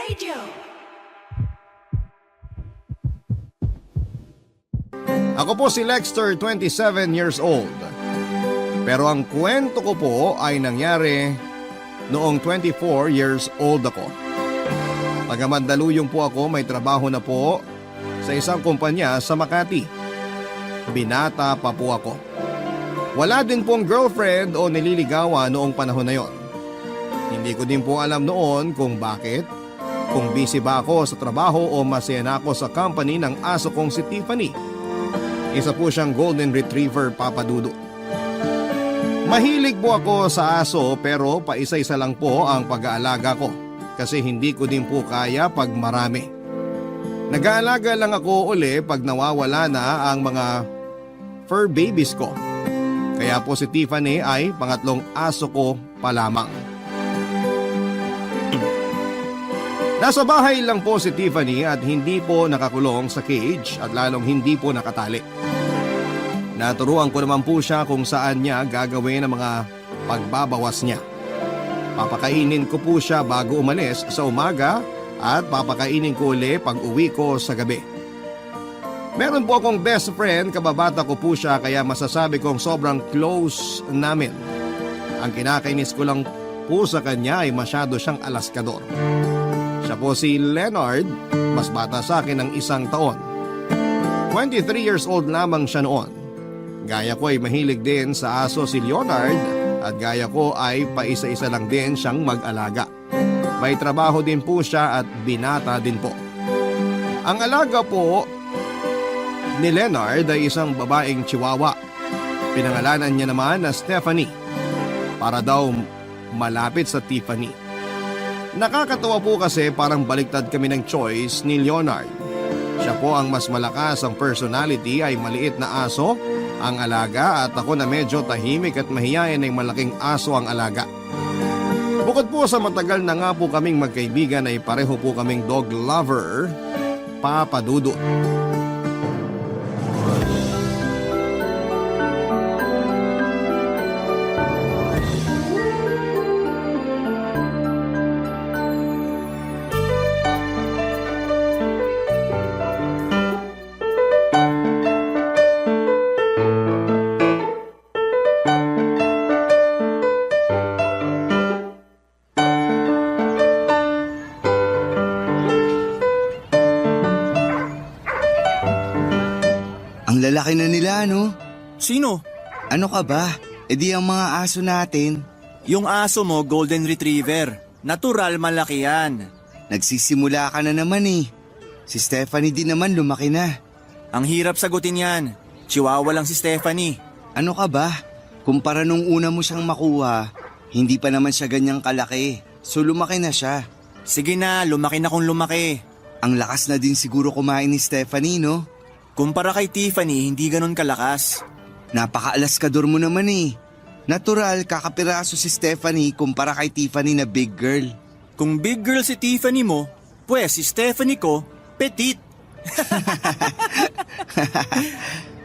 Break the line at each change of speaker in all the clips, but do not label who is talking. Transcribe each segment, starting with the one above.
Radio.
Ako po si Lexter, 27 years old. Pero ang kwento ko po ay nangyari noong 24 years old ako. Taga Mandaluyong po ako, may trabaho na po sa isang kumpanya sa Makati. Binata pa po ako. Wala din pong girlfriend o nililigawan noong panahon na yon. Hindi ko din po alam noon kung bakit, kung busy ba ako sa trabaho o masaya na ako sa company ng aso kong si Tiffany. Isa po siyang golden retriever, Papa Dudu. Mahilig po ako sa aso pero paisa-isa lang po ang pag-aalaga ko kasi hindi ko din po kaya pag marami. Nag-aalaga lang ako uli pag nawawala na ang mga fur babies ko. Kaya po si Tiffany ay pangatlong aso ko pa lamang. Nasa bahay lang po si Tiffany at hindi po nakakulong sa cage at lalong hindi po nakatali. Naturuan ko naman po siya kung saan niya gagawin ang mga pagbabawas niya. Papakainin ko po siya bago umalis sa umaga at papakainin ko uli pag uwi ko sa gabi. Meron po akong best friend, kababata ko po siya kaya masasabi kong sobrang close namin. Ang kinakainis ko lang po sa kanya ay masyado siyang alaskador. Siya po si Leonard, mas bata sa akin ng 1 taon. 23 years old lamang siya noon. Gaya ko ay mahilig din sa aso si Leonard at gaya ko ay paisa-isa lang din siyang mag-alaga. May trabaho din po siya at binata din po. Ang alaga po ni Leonard ay isang babaeng chihuahua. Pinangalanan niya naman na Stephanie para daw malapit sa Tiffany. Nakakatawa po kasi parang baliktad kami ng choice ni Leonard. Siya po ang mas malakas, ang personality ay maliit na aso ang alaga at ako na medyo tahimik at mahiyain ay malaking aso ang alaga. Bukod po sa matagal na nga po kaming magkaibigan ay pareho po kaming dog lover, Papa Dudu.
Lalaki na nila, no?
Sino?
Ano ka ba? E di ang mga aso natin.
Yung aso mo, Golden Retriever. Natural, malaki yan.
Nagsisimula ka na naman eh. Si Stephanie din naman lumaki na.
Ang hirap sagutin yan. Chihuahua lang si Stephanie.
Ano ka ba? Kumpara nung una mo siyang makuha, hindi pa naman siya ganyang kalaki. So lumaki na siya.
Sige na, lumaki na kung lumaki.
Ang lakas na din siguro kumain ni Stephanie, no?
Kumpara kay Tiffany, hindi ganun kalakas.
Napaka-alaskador mo naman eh. Natural, kakapiraso si Stephanie kumpara kay Tiffany na big girl.
Kung big girl si Tiffany mo, pues si Stephanie ko, petite.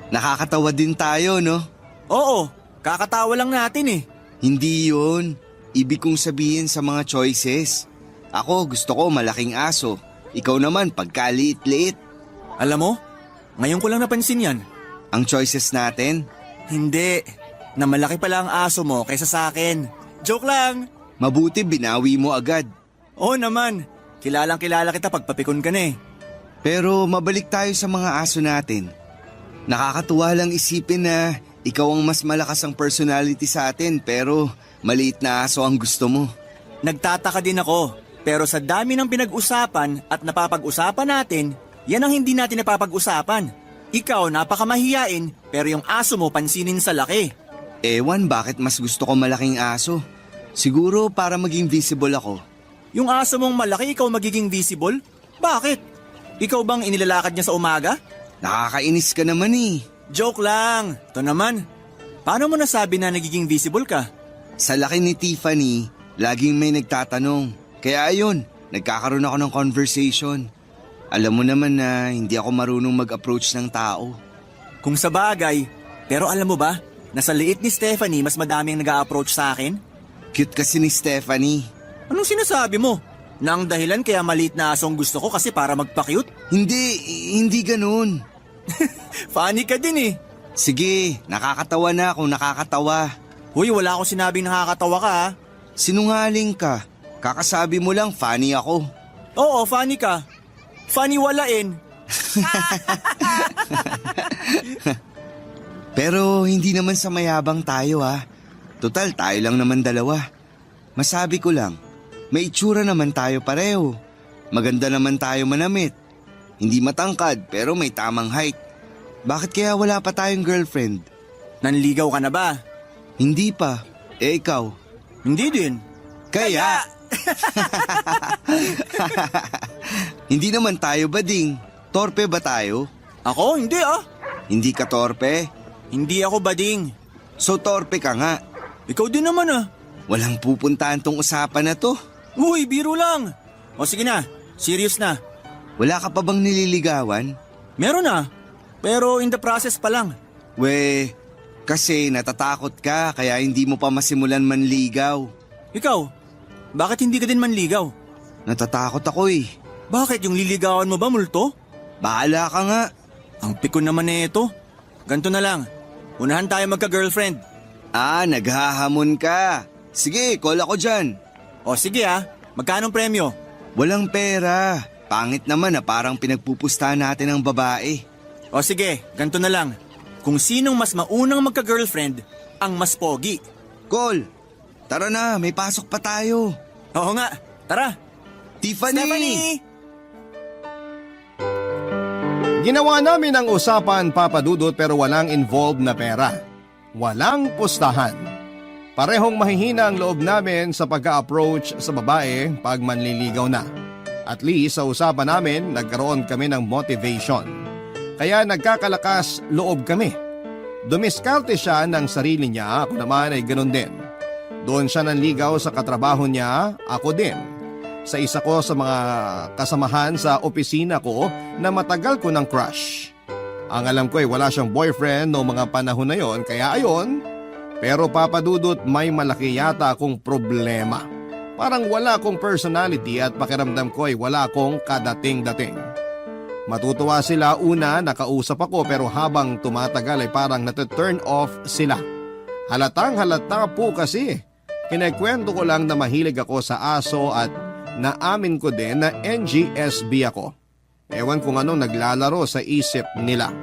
Nakakatawa din tayo, no?
Oo, kakatawa lang natin eh.
Hindi yun. Ibig kong sabihin sa mga choices. Ako gusto ko malaking aso. Ikaw naman pagkaliit-liit.
Alam mo, ngayon ko lang napansin yan.
Ang choices natin?
Hindi, na malaki pala ang aso mo kaysa sa akin. Joke lang.
Mabuti binawi mo agad.
Oo naman, kilalang kilala kita pagpapikon ka na eh.
Pero mabalik tayo sa mga aso natin. Nakakatuwa lang isipin na ikaw ang mas malakas ang personality sa atin pero maliit na aso ang gusto mo.
Nagtataka din ako, pero sa dami ng pinag-usapan at napapag-usapan natin, yan ang hindi natin napapag-usapan. Ikaw napakamahiyain pero yung aso mo pansinin sa laki.
Ewan bakit mas gusto ko malaking aso. Siguro para maging visible ako.
Yung aso mong malaki ikaw magiging visible? Bakit? Ikaw bang inilalakad niya sa umaga?
Nakakainis ka naman eh.
Joke lang. Ito naman. Paano mo nasabi na nagiging visible ka?
Sa laki ni Tiffany, laging may nagtatanong. Kaya ayun, nagkakaroon ako ng conversation. Alam mo naman na hindi ako marunong mag-approach ng tao.
Kung sa bagay, pero alam mo ba, nasa liit ni Stephanie mas madaming nag-a-approach sa akin?
Cute kasi ni Stephanie.
Anong sinasabi mo? Na ang dahilan kaya maliit na aso ang gusto ko kasi para magpa-cute?
Hindi ganun.
Funny ka din eh.
Sige, nakakatawa na kung nakakatawa.
Hoy, wala akong sinabing nakakatawa ka ha.
Sinungaling ka. Kakasabi mo lang funny ako.
Oo, funny ka. Funny walain.
Pero hindi naman sa mayabang tayo ha. Total, tayo lang naman dalawa. Masabi ko lang, may itsura naman tayo pareho. Maganda naman tayo manamit. Hindi matangkad pero may tamang height. Bakit kaya wala pa tayong girlfriend?
Nanligaw ka na ba?
Hindi pa. Eh ikaw?
Hindi din.
Kaya? Hindi naman tayo bading. Torpe ba tayo?
Ako? Hindi ah.
Hindi ka torpe?
Hindi ako bading.
So torpe ka nga.
Ikaw din naman ah.
Walang pupuntahan tong usapan na to.
Uy, biro lang. O sige na, serious na.
Wala ka pa bang nililigawan?
Meron na, pero in the process pa lang.
We, kasi natatakot ka kaya hindi mo pa masimulan manligaw.
Ikaw, bakit hindi ka din manligaw?
Natatakot ako eh.
Bakit yung liligawan mo ba, multo?
Bahala ka nga.
Ang pikon naman na ito. Ganto na lang, unahan tayo magka-girlfriend.
Naghahamon ka. Sige, call ako dyan.
O sige ah, magkano premyo?
Walang pera. Pangit naman na parang pinagpupustahan natin ang babae.
O sige, ganto na lang. Kung sinong mas maunang magka-girlfriend, ang mas pogi.
Call. Tara na, may pasok pa tayo.
Oo nga, tara.
Tiffany!
Stephanie!
Ginawa namin ang usapan, Papa Dudut, pero walang involved na pera. Walang pustahan. Parehong mahihina ang loob namin sa pagka-approach sa babae pag manliligaw na. At least sa usapan namin, nagkaroon kami ng motivation. Kaya nagkakalakas loob kami. Dumiskarte siya ng sarili niya, ako naman ay ganun din. Doon siya nanligaw sa katrabaho niya, ako din. Sa isa ko sa mga kasamahan sa opisina ko na matagal ko ng crush. Ang alam ko ay wala siyang boyfriend noong mga panahon na yon, kaya ayon. Pero Papa Dudut, may malaki yata akong problema. Parang wala akong personality at pakiramdam ko ay wala akong kadating-dating. Matutuwa sila una nakausap ako pero habang tumatagal ay parang nata-turn off sila. Halatang halata po kasi. Kinikwento ko lang na mahilig ako sa aso at naamin ko din na NGSB ako. Ewan kung anong naglalaro sa isip nila.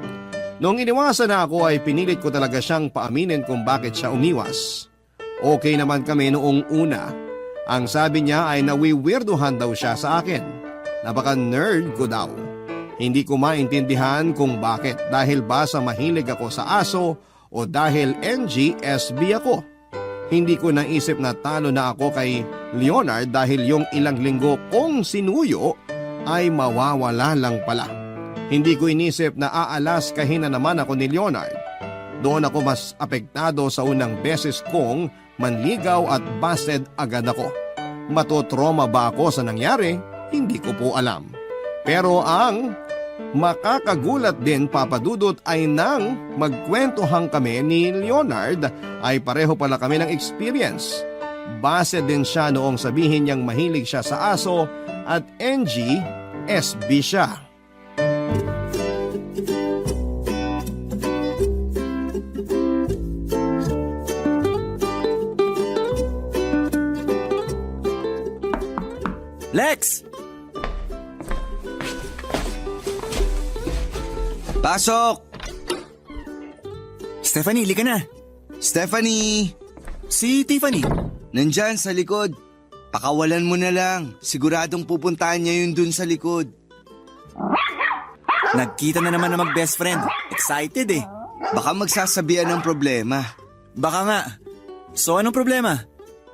Noong iniwasan na ako ay pinilit ko talaga siyang paaminin kung bakit siya umiwas. Okay naman kami noong una. Ang sabi niya ay nawiwirduhan daw siya sa akin. Napaka-nerd ko daw. Hindi ko maintindihan kung bakit, dahil ba sa mahilig ako sa aso o dahil NGSB ako. Hindi ko naisip na talo na ako kay Leonard dahil yung ilang linggo kong sinuyo ay mawawala lang pala. Hindi ko inisip na aalaskahin na naman ako ni Leonard. Doon ako mas apektado sa unang beses kong manligaw at busted agad ako. Matotroma ba ako sa nangyari? Hindi ko po alam. Pero ang makakagulat din, Papa Dudut, ay nang magkwentuhan kami ni Leonard ay pareho pala kami ng experience. Base din siya noong sabihin niyang mahilig siya sa aso at NG-SB siya.
Lex!
Pasok!
Stephanie, lika na.
Stephanie!
Si Tiffany.
Nandyan sa likod. Pakawalan mo na lang. Siguradong pupuntahan niya yun dun sa likod.
Nagkita na naman na mag-best friend. Excited eh.
Baka magsasabihan ng problema.
Baka nga. So anong problema?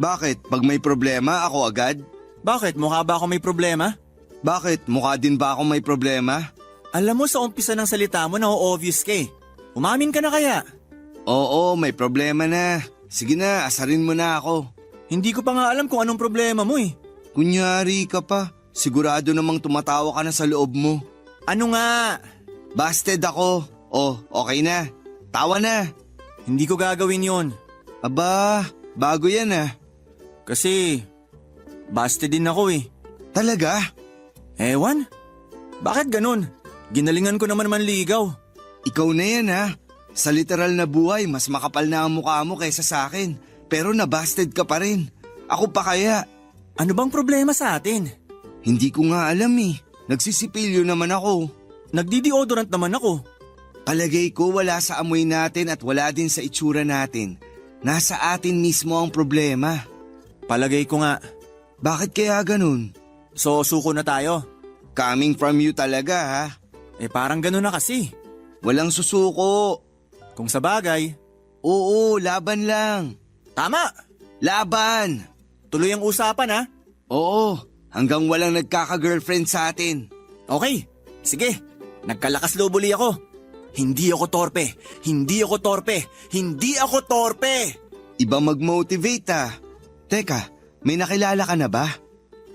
Bakit? Pag may problema, ako agad?
Bakit? Mukha ba ako may problema?
Bakit? Mukha din ba ako may problema?
Alam mo sa umpisa ng salita mo na obvious ka eh. Umamin ka na kaya?
Oo, may problema na. Sige na, asarin mo na ako.
Hindi ko pa nga alam kung anong problema mo eh.
Kunyari ka pa. Sigurado namang tumatawa ka na sa loob mo.
Ano nga?
Busted ako. Oh, okay na. Tawa na.
Hindi ko gagawin yon.
Aba, bago yan ah.
Kasi, busted din ako eh.
Talaga?
Ewan? Bakit ganun? Ginalingan ko naman manligaw.
Ikaw na yan ha. Sa literal na buhay, mas makapal na ang mukha mo kaysa sa akin. Pero nabasted ka pa rin. Ako pa kaya?
Ano bang problema sa atin?
Hindi ko nga alam eh. Nagsisipilyo naman ako.
Nagdi-deodorant naman ako.
Palagay ko wala sa amoy natin at wala din sa itsura natin. Nasa atin mismo ang problema.
Palagay ko nga.
Bakit kaya ganun?
So, suko na tayo.
Coming from you talaga ha.
Parang ganun na kasi.
Walang susuko.
Kung sa bagay,
Oo, laban lang.
tama!
Laban!
Tuloy ang usapan ha.
Oo, hanggang walang nagkaka-girlfriend sa atin.
Okay, sige. Nagkalakas loob uli ako. Hindi ako torpe. Hindi ako torpe. Hindi ako torpe!
Iba mag-motivate ah. Teka, may nakilala ka na ba?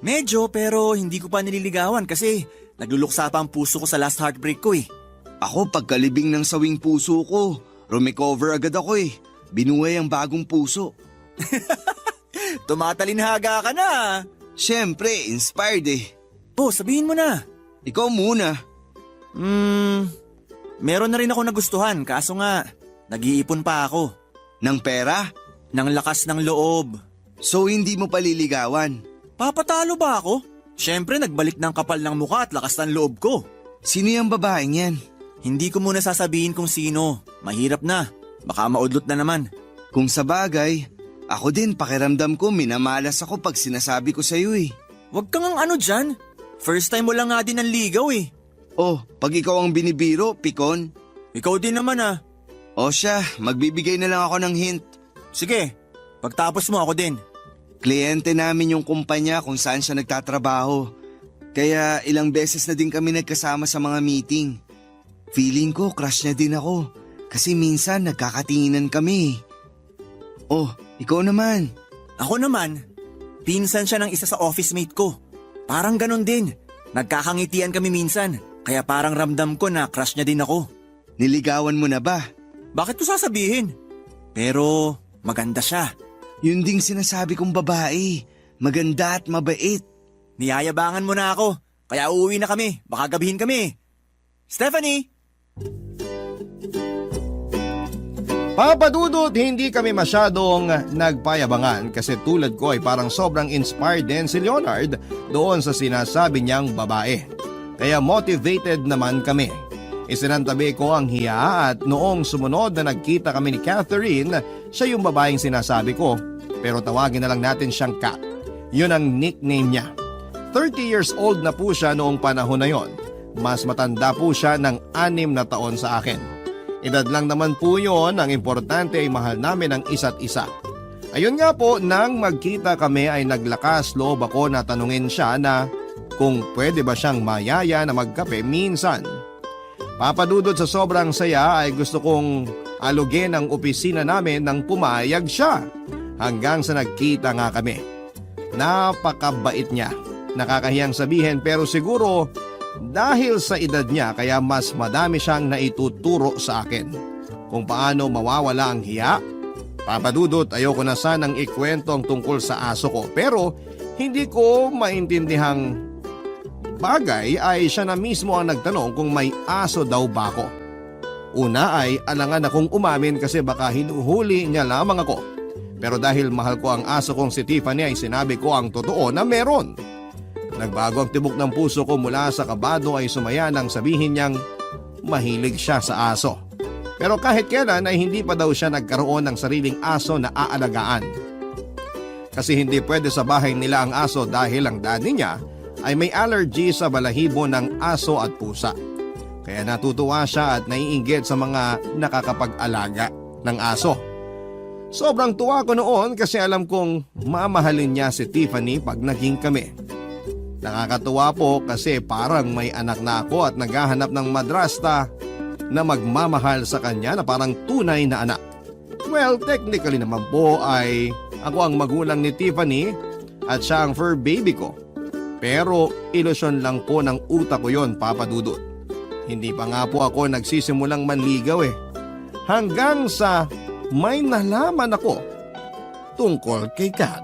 Medyo pero hindi ko pa nililigawan kasi nagluluksa pa ang puso ko sa last heartbreak ko eh.
Ako pagkalibing ng sawing puso ko, rumecover agad ako eh. Binuhay ang bagong puso.
Tumatalinhaga ka na.
Siyempre, inspired eh.
Sabihin mo na.
Ikaw muna.
Meron na rin ako nagustuhan kaso nga, nag-iipon pa ako.
Ng pera?
Ng lakas ng loob.
So hindi mo paliligawan.
Papatalo ba ako? Siyempre nagbalik ng kapal ng mukha at lakas ng loob ko.
Sino yung babaeng yan?
Hindi ko muna sasabihin kung sino. Mahirap na. Baka maudlot na naman.
Kung sa bagay, ako din pakiramdam ko minamalas ako pag sinasabi ko sa'yo eh.
Huwag kang ang ano dyan. First time mo lang nga din ang ligaw eh.
Oh, pag ikaw ang binibiro, pikon.
Ikaw din naman ah.
O siya, magbibigay na lang ako ng hint.
Sige, pagtapos mo ako din.
Kliyente namin yung kumpanya kung saan siya nagtatrabaho. Kaya ilang beses na din kami nagkasama sa mga meeting. Feeling ko crush niya din ako. Kasi minsan nagkakatinginan kami. Oh, ikaw naman.
Ako naman, pinsan siya ng isa sa office mate ko. Parang ganon din. Nagkakangitian kami minsan. Kaya parang ramdam ko na crush niya din ako.
Niligawan mo na ba?
Bakit ko sasabihin? Pero maganda siya.
Yun ding sinasabi kong babae. Maganda at mabait.
Niyayabangan mo na ako. Kaya uuwi na kami. Baka gabihin kami. Stephanie!
Papadudot, hindi kami masyadong nagpayabangan kasi tulad ko ay parang sobrang inspired din si Leonard doon sa sinasabi niyang babae. Kaya motivated naman kami. Isinantabi ko ang hiya at noong sumunod na nagkita kami ni Catherine, siya yung babaeng sinasabi ko pero tawagin na lang natin siyang Kat. Yun ang nickname niya. 30 years old na po siya noong panahon na yon. Mas matanda po siya ng 6 na taon sa akin. Edad lang naman po yun, ang importante ay mahal namin ang isa't isa. Ayun nga po, nang magkita kami ay naglakas loob ako na tanungin siya na kung pwede ba siyang mayaya na magkape minsan. Papadudod sa sobrang saya ay gusto kong alugin ang opisina namin nang pumayag siya. Hanggang sa nagkita nga kami. Napakabait niya. Nakakahiyang sabihin pero siguro dahil sa edad niya kaya mas madami siyang naituturo sa akin. Kung paano mawawala ang hiya. Papadudot, ayoko na sanang ikwento ang tungkol sa aso ko pero hindi ko maintindihang bagay ay siya na mismo ang nagtanong kung may aso daw ba ako. Una ay alangan akong umamin kasi baka hinuhuli niya lamang ako. Pero dahil mahal ko ang aso kong si Tiffany ay sinabi ko ang totoo na meron. Nagbago ang tibok ng puso ko mula sa kabado ay sumaya nang sabihin niyang mahilig siya sa aso. Pero kahit kailan ay hindi pa daw siya nagkaroon ng sariling aso na aalagaan. Kasi hindi pwede sa bahay nila ang aso dahil ang daddy niya ay may allergy sa balahibo ng aso at pusa. Kaya natutuwa siya at naiinggit sa mga nakakapag-alaga ng aso. Sobrang tuwa ko noon kasi alam kong mamahalin niya si Tiffany pag naging kami. Nakakatuwa po kasi parang may anak na ako at naghahanap ng madrasta na magmamahal sa kanya na parang tunay na anak. Well, technically naman po ay ako ang magulang ni Tiffany at siya ang fur baby ko. Pero ilusyon lang po ng utak ko yon, Papadudot. Hindi pa nga po ako nagsisimulang manligaw eh. Hanggang sa may nalaman ako tungkol kay Kat.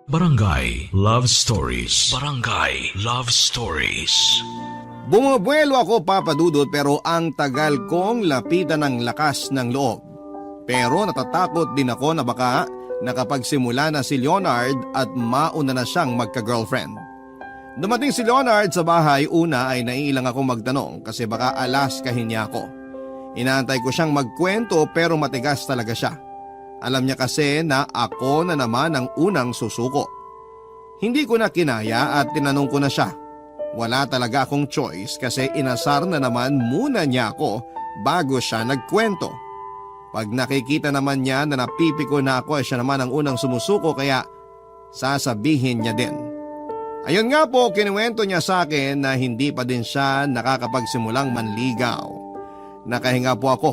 Barangay Love Stories. Barangay Love Stories.
Bumubuelo ako, Papa Dudut, pero ang tagal kong lapitan ng lakas ng loob. Pero natatakot din ako na baka nakapagsimula na si Leonard at mauna na siyang magka-girlfriend. Dumating si Leonard sa bahay, una ay naiilang akong magtanong kasi baka alaskahin niya ako. Inaantay ko siyang magkwento pero matigas talaga siya. Alam niya kasi na ako na naman ang unang susuko. Hindi ko na kinaya at tinanong ko na siya. Wala talaga akong choice kasi inasar na naman muna niya ako bago siya nagkwento. Pag nakikita naman niya na napipiko na ako, siya naman ang unang sumusuko kaya sasabihin niya din. Ayun nga po, kinuwento niya sa akin na hindi pa din siya nakakapagsimulang manligaw. Nakahinga po ako.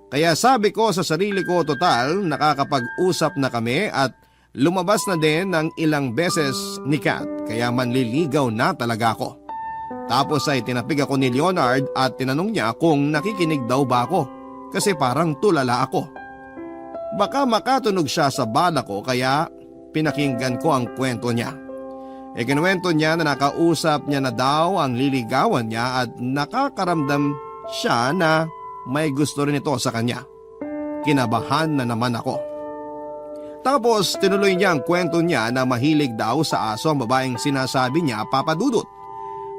Kaya sabi ko sa sarili ko, total nakakapag-usap na kami at lumabas na din ng ilang beses ni Kat kaya manliligaw na talaga ako. Tapos ay tinapig ako ni Leonard at tinanong niya kung nakikinig daw ba ako kasi parang tulala ako. Baka makatunog siya sa bala ko kaya pinakinggan ko ang kwento niya. Kinuwento niya na nakausap niya na daw ang liligawan niya at nakakaramdam siya na may gusto rin ito sa kanya. Kinabahan na naman ako. Tapos tinuloy niya ang kwento niya na mahilig daw sa aso ang babaeng sinasabi niya, Papa Dudut.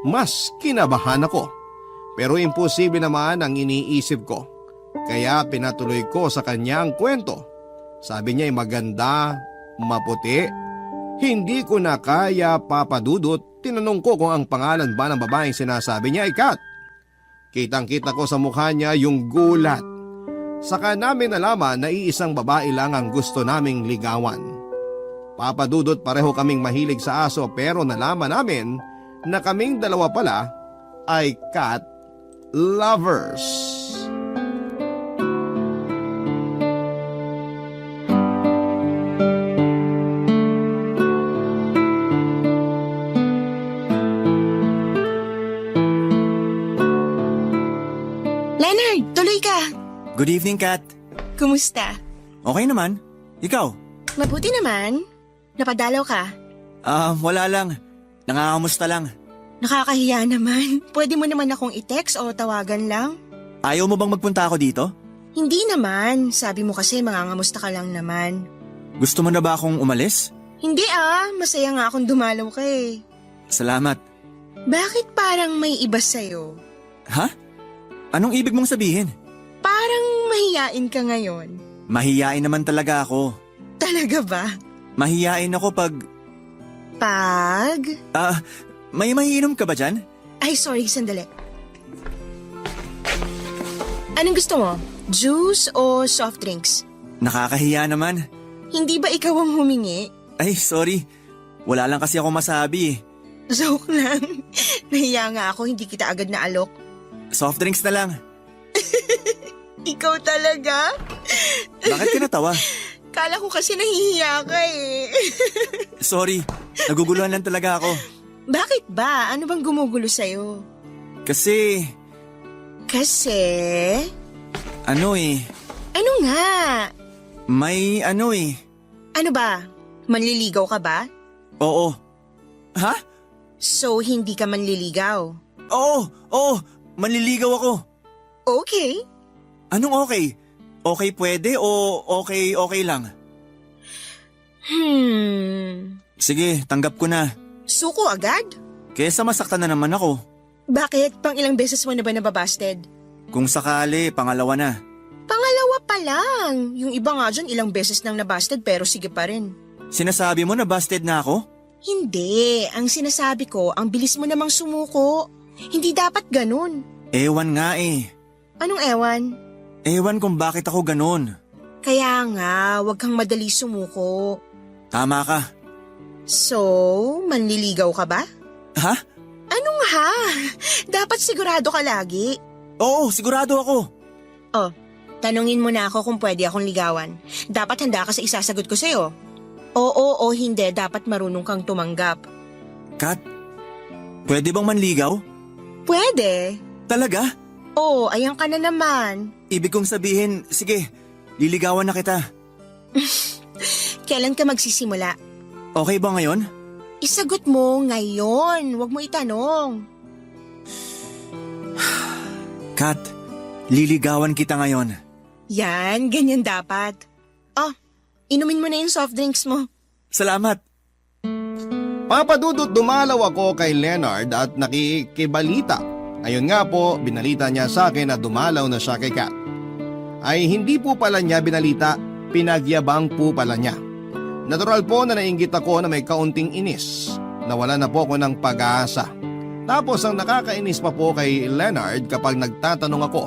Mas kinabahan ako. Pero imposible naman ang iniisip ko. Kaya pinatuloy ko sa kanya ang kwento. Sabi niya ay maganda, maputi. Hindi ko na kaya, Papa Dudut. Tinanong ko kung ang pangalan ba ng babaeng sinasabi niya ay Kat. Kitang-kita ko sa mukha niya yung gulat. Saka namin nalaman na iisang babae lang ang gusto naming ligawan. Papa Dudut, pareho kaming mahilig sa aso pero nalaman namin na kaming dalawa pala ay cat lovers.
Leonard, tuloy ka.
Good evening, Kat.
Kumusta?
Okay naman. Ikaw?
Mabuti naman. Napadalaw ka.
Wala lang. Nangangamusta lang.
Nakakahiya naman. Pwede mo naman akong i-text o tawagan lang?
Ayaw mo bang magpunta ako dito?
Hindi naman. Sabi mo kasi mangangamusta ka lang naman.
Gusto mo na ba akong umalis?
Hindi masaya nga akong dumalaw ka eh.
Salamat.
Bakit parang may iba sa'yo?
Ha? Anong ibig mong sabihin?
Parang mahiyain ka ngayon.
Mahiyain naman talaga ako.
Talaga ba?
Mahiyain ako pag...
Pag?
May mahiinom ka ba dyan?
Ay, sorry, sandali. Anong gusto mo? Juice o soft drinks?
Nakakahiya naman.
Hindi ba ikaw ang humingi?
Ay, sorry. Wala lang kasi ako masabi.
Joke lang. Nahiya nga ako, hindi kita agad na alok.
Soft drinks na lang.
Ikaw talaga?
Bakit ka natawa?
Kala ko kasi nahihiya ka eh.
Sorry, naguguluhan lang talaga ako.
Bakit ba? Ano bang gumugulo sa'yo?
Kasi...
Kasi?
Ano eh,
Ano nga?
may ano eh.
Ano ba? Manliligaw ka ba?
Oo. Ha?
So, hindi ka manliligaw?
Oo, manliligaw ako.
Okay.
Anong okay? Okay pwede o okay lang? Sige, tanggap ko na.
Suko agad?
Kesa masaktan na naman ako.
Bakit? Pang ilang beses mo na ba nababasted?
Kung sakali, pangalawa na.
Pangalawa pa lang. Yung iba nga dyan ilang beses nang nabasted pero sige pa rin.
Sinasabi mo na busted na ako?
Hindi. Ang sinasabi ko, ang bilis mo namang sumuko. Hindi dapat ganun.
Ewan nga eh.
Anong ewan?
Ewan kung bakit ako ganun.
Kaya nga, wag kang madali sumuko.
Tama ka.
So, manliligaw ka ba?
Ha?
Anong ha? Dapat sigurado ka lagi.
Oo, sigurado ako.
Oh, tanungin mo na ako kung pwede akong ligawan. Dapat handa ka sa isasagot ko sa'yo. Oo o hindi, dapat marunong kang tumanggap.
Kat, pwede bang manligaw?
Pwede.
Talaga?
Oo, ayan ka na naman.
Ibig kong sabihin, sige, liligawan na kita.
Kailan ka magsisimula?
Okay ba ngayon?
Isagot mo ngayon, huwag mo itanong.
Kat, liligawan kita ngayon.
Yan, ganyan dapat. Oh, inumin mo na yung soft drinks mo.
Salamat.
Papadudot dumalaw ako kay Leonard at nakikibalita. Ayun nga po, binalita niya sa akin na dumalaw na siya kay Kat. Ay hindi po pala niya binalita, pinagyabang po pala niya. Natural po na nainggit ako na may kaunting inis. Nawala na po ako ng pag-aasa. Tapos ang nakakainis pa po kay Leonard kapag nagtatanong ako,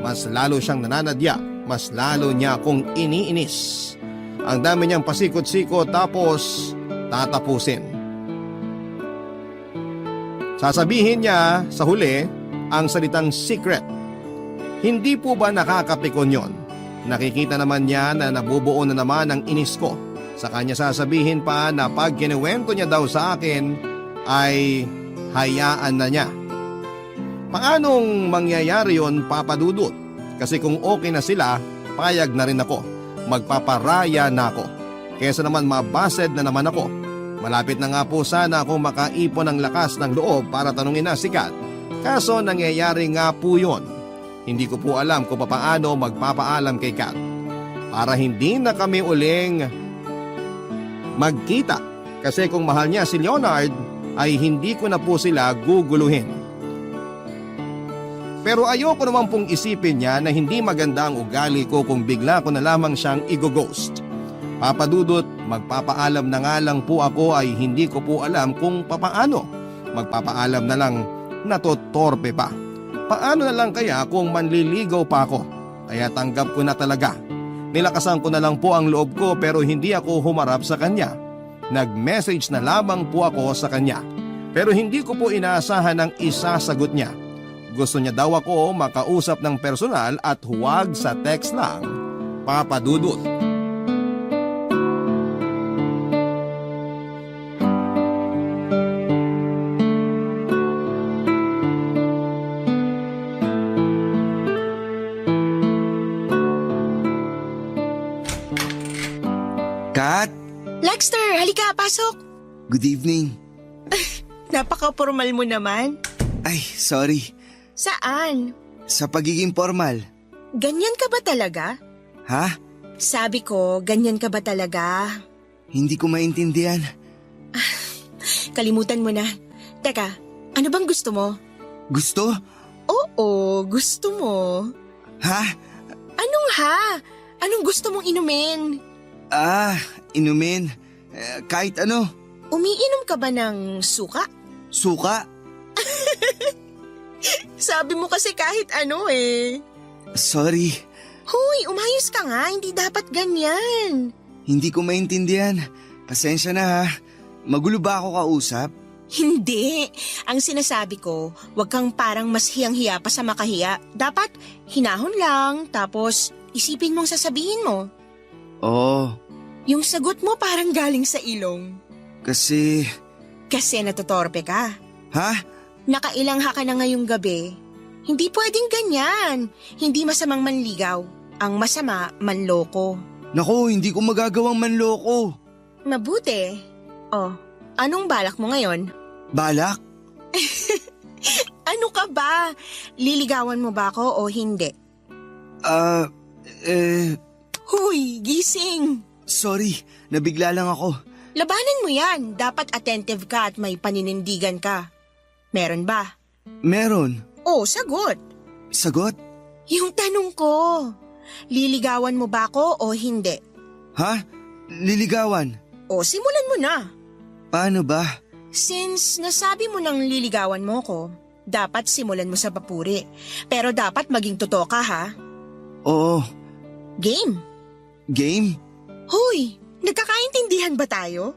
mas lalo siyang nananadya, mas lalo niya akong iniinis. Ang dami niyang pasikot-sikot tapos tatapusin. Sasabihin niya sa huli ang salitang secret. Hindi po ba nakakapikon yon? Nakikita naman niya na nabubuo na naman ang inis ko. Sa kanya sasabihin pa na pag kinuwento niya daw sa akin ay hayaan na niya. Paanong mangyayari yon, Papa Dudut? Kasi kung okay na sila, payag na rin ako. Magpaparaya na ako. Kesa naman mabased na naman ako. Malapit na nga po sana akong makaipon ng lakas ng loob para tanungin na si Kat. Kaso nangyayari nga po yon. Hindi ko po alam kung paano magpapaalam kay Kat. Para hindi na kami uling magkita. Kasi kung mahal niya si Leonard, ay hindi ko na po sila guguluhin. Pero ayoko naman pong isipin niya na hindi maganda ang ugali ko kung bigla ko na lamang siyang i-ghost. Papa Dudut, magpapaalam na nga lang po ako ay hindi ko po alam kung papaano. Magpapaalam na lang natotorpe pa. Paano na lang kaya kung manliligaw pa ako? Kaya tanggap ko na talaga. Nilakasan ko na lang po ang loob ko pero hindi ako humarap sa kanya. Nag-message na lamang po ako sa kanya. Pero hindi ko po inaasahan ang isasagot niya. Gusto niya daw ako makausap ng personal at huwag sa text lang. Papa Dudut.
Kat,
Lexter, halika, pasok.
good evening.
Napaka-formal mo naman.
Ay, sorry.
Saan?
Sa pagiging formal.
Ganyan ka ba talaga?
Ha?
Sabi ko, ganyan ka ba talaga?
Hindi ko maintindihan.
Kalimutan mo na. Teka, ano bang gusto mo?
Gusto?
Oo, gusto mo.
Ha?
Anong ha? Anong gusto mong inumin?
Inumin. Kahit ano.
Umiinom ka ba ng suka?
Suka?
Sabi mo kasi kahit ano eh.
Sorry.
Hoy, umayos ka nga, hindi dapat ganyan.
Hindi ko maintindihan. Pasensya na ha. Magulo ba ako kausap?
Hindi. Ang sinasabi ko, wag kang parang mas hiyang-hiya pa sa makahiya. Dapat hinahon lang, tapos isipin mong sasabihin mo.
Oo.
Yung sagot mo parang galing sa ilong.
Kasi...
Kasi natotorpe ka.
Ha?
Nakailangha ka na ngayong gabi. Hindi pwedeng ganyan. Hindi masamang manligaw. Ang masama, manloko.
Naku, hindi ko magagawang manloko.
Mabuti. Oh, anong balak mo ngayon?
Balak?
Ano ka ba? Liligawan mo ba ako o hindi? Huy, gising!
Sorry, nabigla lang ako.
Labanan mo yan. Dapat attentive ka at may paninindigan ka. Meron ba?
Meron.
Oh, sagot.
Sagot?
Yung tanong ko, liligawan mo ba ako o hindi?
Ha? Liligawan?
O simulan mo na.
Paano ba?
Since nasabi mo nang liligawan mo ko, dapat simulan mo sa papuri. Pero dapat maging totoo ka ha.
Oo.
Game.
Game?
Hoy, nagkakaintindihan ba tayo?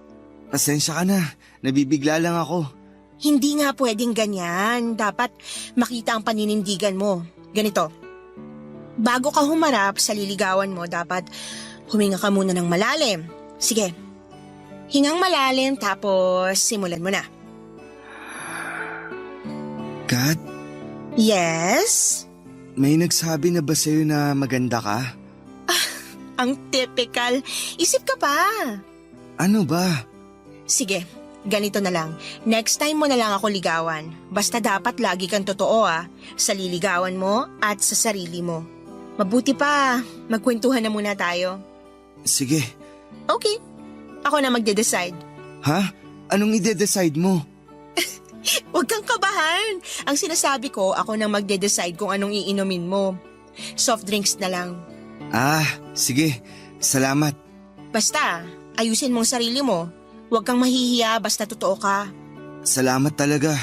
Pasensya ka na. Nabibigla lang ako.
Hindi nga pwedeng ganyan. Dapat makita ang paninindigan mo. Ganito. Bago ka humarap sa liligawan mo, dapat huminga ka muna ng malalim. Sige. Hingang malalim tapos simulan mo na.
Kat,
Yes?
may nagsabi na ba sa'yo na maganda ka?
Ang typical. Isip ka pa.
Ano ba?
Sige, ganito na lang. Next time mo na lang ako ligawan. Basta dapat lagi kang totoo sa liligawan mo at sa sarili mo. Mabuti pa, magkwentuhan na muna tayo.
Sige.
Okay, ako na magde-decide.
Ha? Anong ide-decide mo?
Huwag kang kabahan. Ang sinasabi ko, ako nang magde-decide kung anong iinumin mo. Soft drinks na lang.
Ah, sige. Salamat.
Basta, ayusin mong sarili mo. Huwag kang mahihiya basta totoo ka.
Salamat talaga.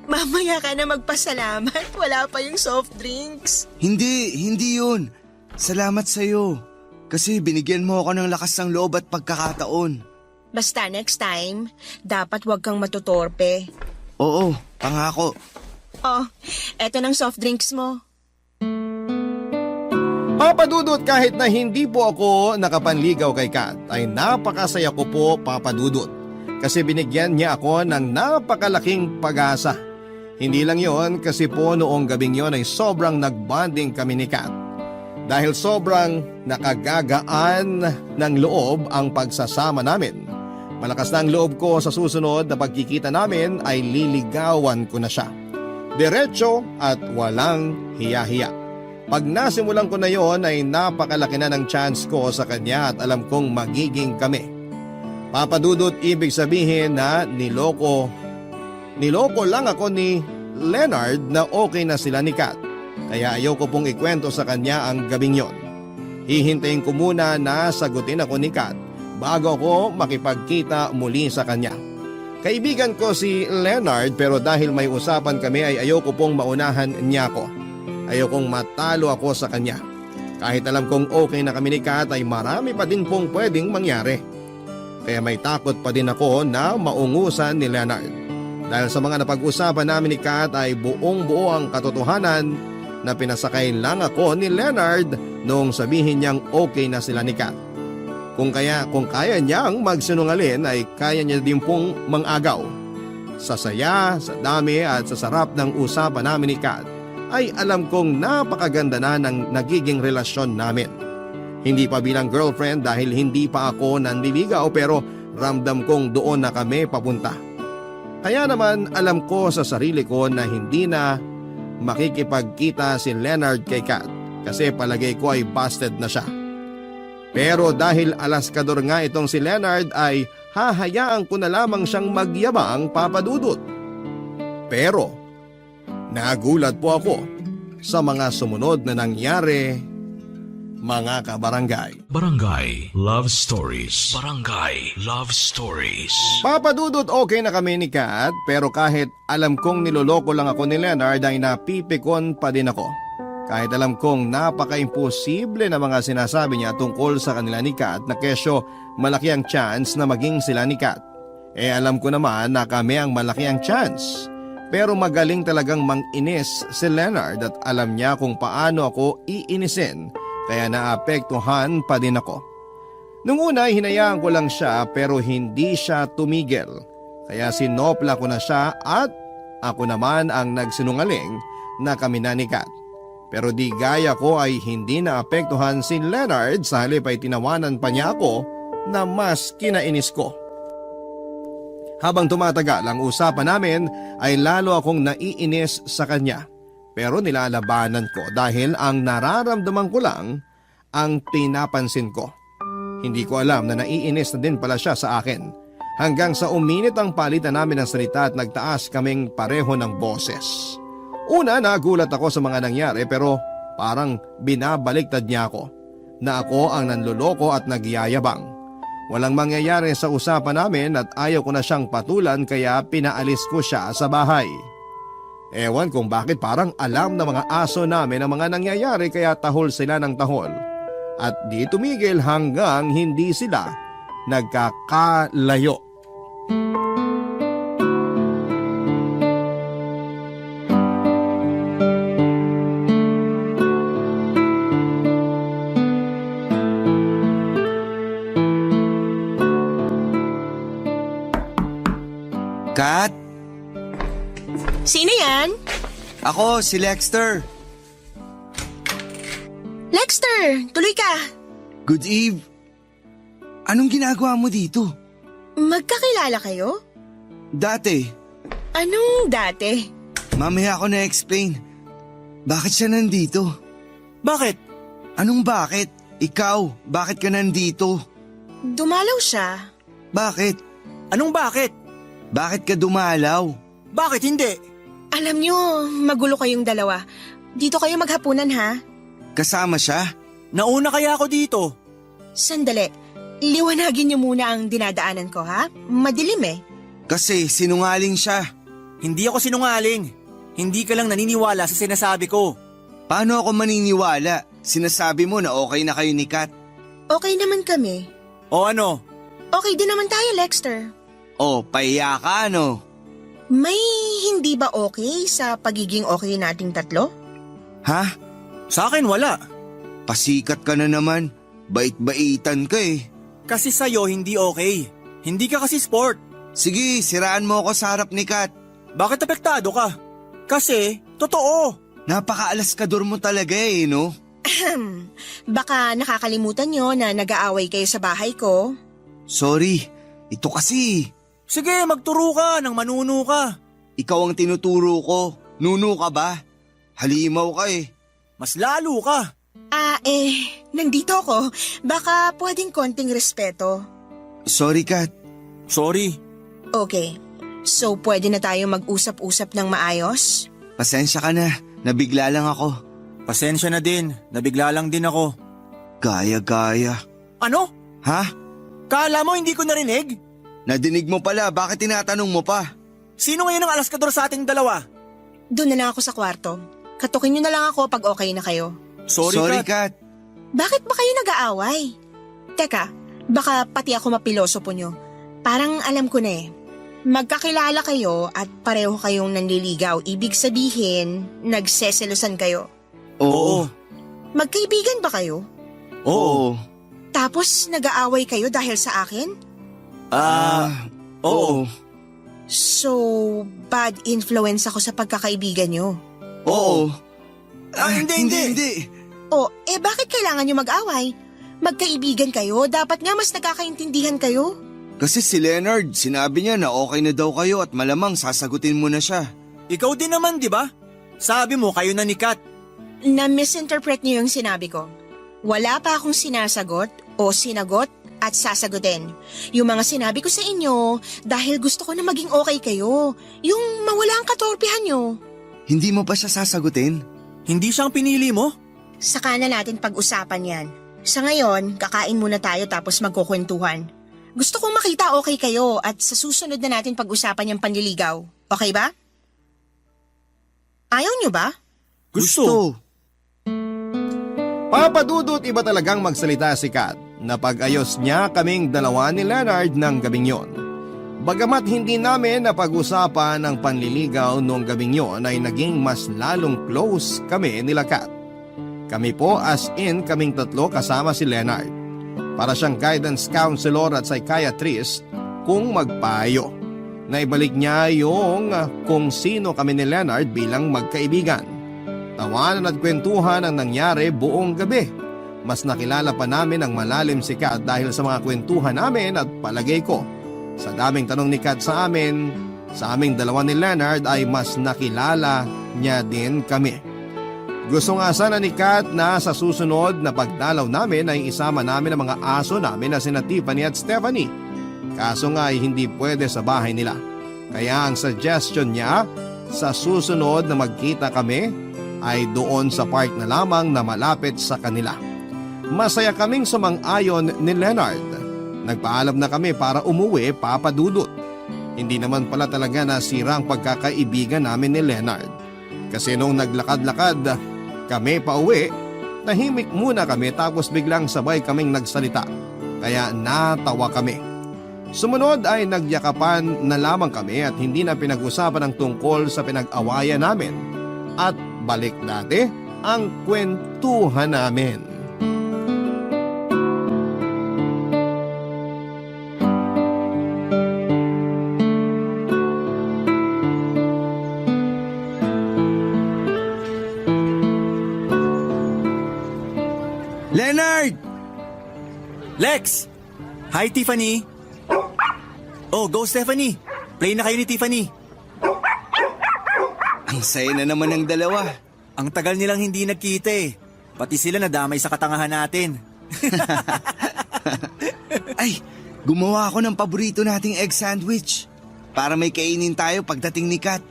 Mamaya ka na magpasalamat. Wala pa yung soft drinks.
Hindi yun. Salamat sa'yo. Kasi binigyan mo ako ng lakas ng loob at pagkakataon.
Basta next time, dapat huwag kang matutorpe.
Oo, pangako.
Oh, eto ng soft drinks mo.
Papa Dudut, kahit na hindi po ako nakapanligaw kay Kat, ay napakasaya ko po, Papa Dudut. Kasi binigyan niya ako ng napakalaking pag-asa. Hindi lang yon, kasi po noong gabing yon ay sobrang nagbonding kami ni Kat. Dahil sobrang nakagagaan ng loob ang pagsasama namin. Malakas na ang loob ko sa susunod na pagkikita namin ay liligawan ko na siya. Diretso at walang hiya-hiya. Pag nasimulan ko na yon ay napakalaki na ng chance ko sa kanya at alam kong magiging kami. Papa Dudut, ibig sabihin na niloko lang ako ni Leonard na okay na sila ni Kat. Kaya ayaw ko pong ikwento sa kanya ang gabing yon. Hihintayin ko muna na sagutin ako ni Kat bago ako makipagkita muli sa kanya. Kaibigan ko si Leonard pero dahil may usapan kami ay ayaw ko pong maunahan niya ako. Ayaw kong matalo ako sa kanya. Kahit alam kong okay na kami ni Kat ay marami pa din pong pwedeng mangyari. Kaya may takot pa din ako na maungusan ni Leonard. Dahil sa mga napag-usapan namin ni Kat ay buong-buo ang katotohanan na pinasakay lang ako ni Leonard noong sabihin niyang okay na sila ni Kat. Kung kaya niyang magsinungalin ay kaya niya din pong mangagaw. Sa saya, sa dami at sa sarap ng usapan namin ni Kat ay alam kong napakaganda na ng nagiging relasyon namin. Hindi pa bilang girlfriend dahil hindi pa ako nanliligaw pero ramdam kong doon na kami papunta. Kaya naman alam ko sa sarili ko na hindi na makikipagkita si Leonard kay Kat kasi palagay ko ay busted na siya. Pero dahil alaskador nga itong si Leonard ay hahayaan ko na lamang siyang magyabang, Papa Dudut. Pero nagulat po ako sa mga sumunod na nangyari, mga kabarangay.
Barangay Love Stories. Barangay Love Stories.
Papa Dudut, okay na kami ni Kat pero kahit alam kong niloloko lang ako ni Leonard ay napipikon pa din ako. Kahit alam kong napaka-imposible na mga sinasabi niya tungkol sa kanila ni Kat na kesyo malaki ang chance na maging sila ni Kat. Alam ko naman na kami ang malaki ang chance. Pero magaling talagang mang-inis si Leonard at alam niya kung paano ako iinisin kaya naapektuhan pa din ako. Nung una hinayaan ko lang siya pero hindi siya tumigil. Kaya sinopla ko na siya at ako naman ang nagsinungaling na kami na ni Kat. Pero di gaya ko ay hindi naapektuhan si Leonard sa halip ay tinawanan pa niya ako na mas kinainis ko. Habang tumatagal ang usapan namin ay lalo akong naiinis sa kanya. Pero nilalabanan ko dahil ang nararamdaman ko lang ang pinapansin ko. Hindi ko alam na naiinis na din pala siya sa akin. Hanggang sa uminit ang palitan namin ng salita at nagtaas kaming pareho ng boses. Una nagulat ako sa mga nangyari pero parang binabaliktad niya ako. Na ako ang nanloloko at nagyayabang. Walang mangyayari sa usapan namin at ayaw ko na siyang patulan kaya pinaalis ko siya sa bahay. Ewan kung bakit parang alam ng mga aso namin ang mga nangyayari kaya tahol sila ng tahol. At di tumigil hanggang hindi sila nagkakalayo.
Kat?
Sino yan?
Ako, si Lexter.
Lexter, tuloy ka.
Good eve. Anong ginagawa mo dito?
Magkakilala kayo?
Dati,
Anong dati?
mamaya ako na-explain. Bakit siya nandito?
Bakit?
Anong bakit? Ikaw, bakit ka nandito?
Dumalaw siya.
Bakit?
Anong bakit?
Bakit ka dumalaw?
Bakit hindi?
Alam nyo, magulo kayong dalawa. Dito kayo maghapunan ha?
Kasama siya?
Nauna kaya ako dito?
Sandali, liwanagin niyo muna ang dinadaanan ko ha? Madilim eh.
Kasi sinungaling siya.
Hindi ako sinungaling. Hindi ka lang naniniwala sa sinasabi ko.
Paano ako maniniwala? Sinasabi mo na okay na kayo ni Kat.
Okay naman kami.
O ano?
Okay din naman tayo, Lexter.
Oh, pahiya ka ano?
May hindi ba okay sa pagiging okay nating tatlo?
Ha?
Sa akin wala.
Pasikat ka na naman. Bait-baitan ka eh.
Kasi sa'yo hindi okay. Hindi ka kasi sport.
Sige, siraan mo ako sa harap ni Kat.
Bakit apektado ka? Kasi, totoo.
Napaka-alaskador mo talaga eh, no?
Baka nakakalimutan nyo na nag-aaway kayo sa bahay ko.
Sorry, ito kasi.
Sige, magturo ka nang manuno ka.
Ikaw ang tinuturo ko. Nuno ka ba? Halimaw ka eh.
Mas lalo ka.
Nandito ako. Baka pwedeng konting respeto.
Sorry, Kat.
Sorry.
Okay, so pwede na tayo mag-usap-usap ng maayos?
Pasensya ka na. Nabigla lang ako.
Pasensya na din. Nabigla lang din ako.
Gaya-gaya.
Ano?
Ha?
Kala mo hindi ko narinig?
Nadinig mo pala, bakit tinatanong mo pa?
Sino ngayon ang alaskador sa ating dalawa?
Doon na lang ako sa kwarto. Katukin nyo na lang ako pag okay na kayo.
Sorry, Kat.
Kat.
Bakit ba kayo nag-aaway? Teka, baka pati ako mapilosopo nyo. Parang alam ko na eh. Magkakilala kayo at pareho kayong nanliligaw. Ibig sabihin, nagseselosan kayo.
Oo.
Magkaibigan ba kayo?
Oo.
Tapos nag-aaway kayo dahil sa akin?
Oo.
So, bad influence ako sa pagkakaibigan nyo.
Oo.
Hindi.
O, bakit kailangan nyo mag-away? Magkaibigan kayo, dapat nga mas nagkakaintindihan kayo.
Kasi si Leonard, sinabi niya na okay na daw kayo at malamang sasagutin mo na siya.
Ikaw din naman, di ba? Sabi mo kayo na ni Kat.
Na-misinterpret niyo yung sinabi ko. Wala pa akong sinasagot o sinagot at sasagutin. Yung mga sinabi ko sa inyo dahil gusto ko na maging okay kayo. Yung mawala ang katorpihan nyo.
Hindi mo pa siya sasagutin?
Hindi siyang pinili mo?
Saka na natin pag-usapan yan. Sa ngayon, kakain muna tayo tapos magkukwentuhan. Gusto kong makita okay kayo at sa susunod na natin pag-usapan yung panliligaw. Okay ba? Ayaw nyo ba?
Gusto.
Papadudot iba talagang magsalita si Kat na pag-ayos niya kaming dalawa ni Leonard ng gabing yon. Bagamat hindi namin napag-usapan ang panliligaw noong gabing yon ay naging mas lalong close kami nila Kat. Kami po as in kaming tatlo kasama si Leonard. Para siyang guidance counselor at psychiatrist kung magpayo. Naibalik niya yung kung sino kami ni Leonard bilang magkaibigan. Tawanan at kwentuhan ang nangyari buong gabi. Mas nakilala pa namin ang malalim si Kat dahil sa mga kwentuhan namin at palagay ko. Sa daming tanong ni Kat sa aming dalawa ni Leonard ay mas nakilala niya din kami. Gusto nga sana ni Kat na sa susunod na pagdalaw namin ay isama namin ang mga aso namin na sina Tiffany at Stephanie. Kaso nga ay hindi pwede sa bahay nila. Kaya ang suggestion niya, sa susunod na magkita kami ay doon sa park na lamang na malapit sa kanila. Masaya kaming sumang-ayon ni Leonard. Nagpaalam na kami para umuwi, papadudot. Hindi naman pala talaga nasira ang pagkakaibigan namin ni Leonard. Kasi nung naglakad-lakad kami pa uwi, tahimik muna kami tapos biglang sabay kaming nagsalita. Kaya natawa kami. Sumunod ay nagyakapan na lamang kami at hindi na pinag-usapan ang tungkol sa pinag-awayan namin. At balik dati ang kwentuhan namin.
Leonard!
Lex! Hi, Tiffany. Oh, go Stephanie! Play na kayo ni Tiffany.
Ang saya na naman ng dalawa.
Ang tagal nilang hindi nagkita eh. Pati sila nadamay sa katangahan natin.
Ay, gumawa ako ng paborito nating egg sandwich. Para may kainin tayo pagdating ni Kat.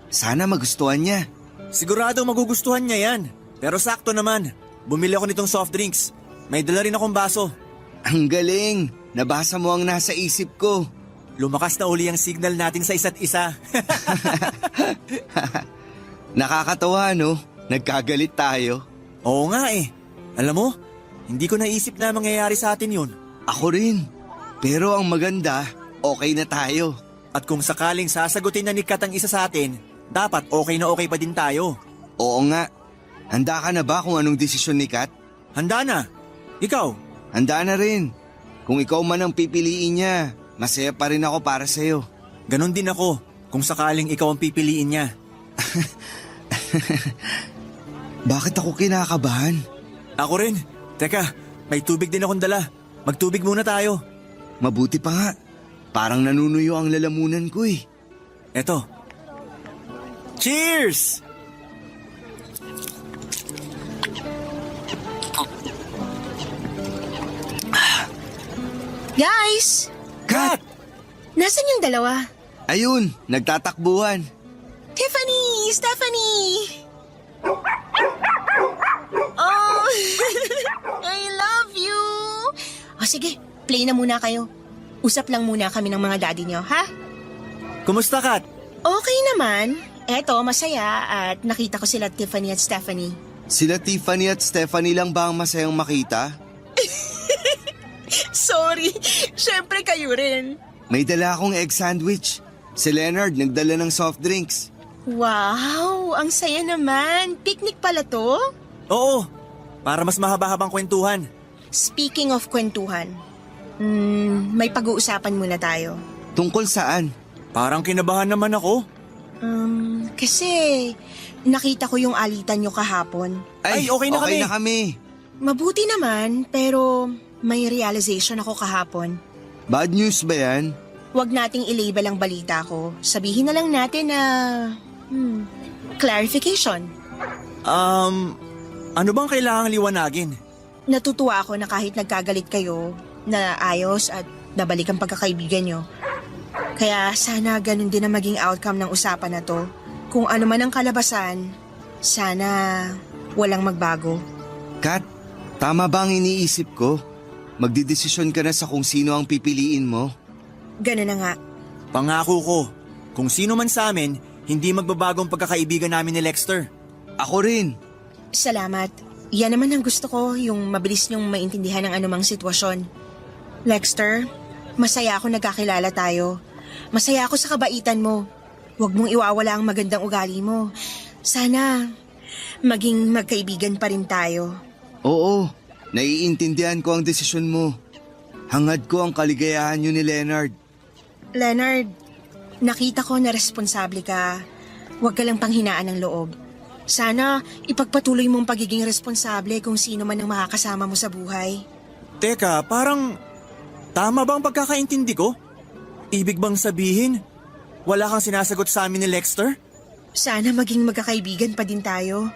Sana magustuhan niya.
Sigurado magugustuhan niya yan. Pero sakto naman. Bumili ako nitong soft drinks. May dala rin akong baso.
Ang galing! Nabasa mo ang nasa isip ko.
Lumakas na uli ang signal natin sa isa't isa.
Nakakatawa, no? Nagkagalit tayo.
Oo nga eh. Alam mo, hindi ko naisip na mangyayari sa atin yun.
Ako rin. Pero ang maganda, okay na tayo.
At kung sakaling sasagutin na ni Kat ang isa sa atin, dapat okay na okay pa din tayo.
Oo nga. Handa ka na ba kung anong desisyon ni Kat?
Handa na. Ikaw?
Handa na rin. Kung ikaw man ang pipiliin niya, masaya pa rin ako para sa'yo.
Ganon din ako kung sakaling ikaw ang pipiliin niya.
Bakit ako kinakabahan?
Ako rin. Teka, may tubig din akong dala. Magtubig muna tayo.
Mabuti pa nga. Parang nanunuyo ang lalamunan ko eh.
Eto. Cheers!
Guys!
Kat!
Nasaan yung dalawa?
Ayun, nagtatakbuhan.
Tiffany! Stephanie! Oh! I love you! O sige, play na muna kayo. Usap lang muna kami ng mga daddy niyo, ha?
Kumusta, Kat?
Okay naman. Eto, masaya at nakita ko sila Tiffany at Stephanie.
Sila Tiffany at Stephanie lang ba ang masayang makita?
Sorry, syempre kayo rin.
May dala akong egg sandwich. Si Leonard nagdala ng soft drinks.
Wow, ang saya naman. Picnic pala to?
Oo, para mas mahaba-habang kwentuhan.
Speaking of kwentuhan, may pag-uusapan muna tayo.
Tungkol saan?
Parang kinabahan naman ako.
Kasi nakita ko yung alitan nyo kahapon.
Ay, okay na kami.
kami.
Mabuti naman, pero may realization ako kahapon.
Bad news ba yan?
Huwag nating i-label ang balita ko. Sabihin na lang natin na... clarification.
Ano bang kailangang liwanagin?
Natutuwa ako na kahit nagkagalit kayo, na ayos at nabalik ang pagkakaibigan nyo. Kaya sana ganun din ang maging outcome ng usapan na to. Kung ano man ang kalabasan, sana walang magbago.
Kat, tama ba ang iniisip ko? Magdidesisyon ka na sa kung sino ang pipiliin mo?
Ganun na nga.
Pangako ko, kung sino man sa amin, hindi magbabagong pagkakaibigan namin ni Lexter.
Ako rin.
Salamat. Yan naman ang gusto ko, yung mabilis niyong maintindihan ng anumang sitwasyon. Lexter, masaya ako nagkakilala tayo. Masaya ako sa kabaitan mo. Huwag mong iwawala ang magandang ugali mo. Sana maging magkaibigan pa rin tayo.
Oo, naiintindihan ko ang desisyon mo. Hangad ko ang kaligayahan niyo ni Leonard.
Leonard, nakita ko na responsable ka. Huwag ka lang panghinaan ng loob. Sana ipagpatuloy mong pagiging responsable kung sino man ang makakasama mo sa buhay.
Teka, parang tama ba ang pagkakaintindi ko? Ibig bang sabihin, wala kang sinasagot sa amin ni Lexter?
Sana maging magkakaibigan pa din tayo.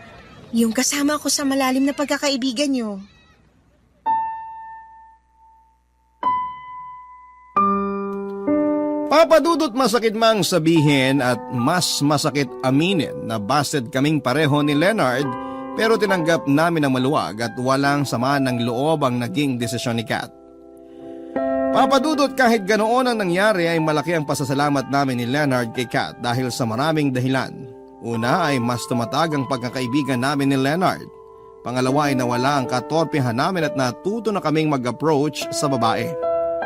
Yung kasama ko sa malalim na pagkakaibigan niyo.
Papadudot masakit mang sabihin at mas masakit aminin na busted kaming pareho ni Leonard pero tinanggap namin ang maluwag at walang sama ng loob ang naging desisyon ni Kat. Papadudot kahit ganoon ang nangyari ay malaki ang pasasalamat namin ni Leonard kay Kat dahil sa maraming dahilan. Una ay mas tumatag ang pagkakaibigan namin ni Leonard. Pangalawa ay nawala ang katorpehan namin at natuto na kaming mag-approach sa babae.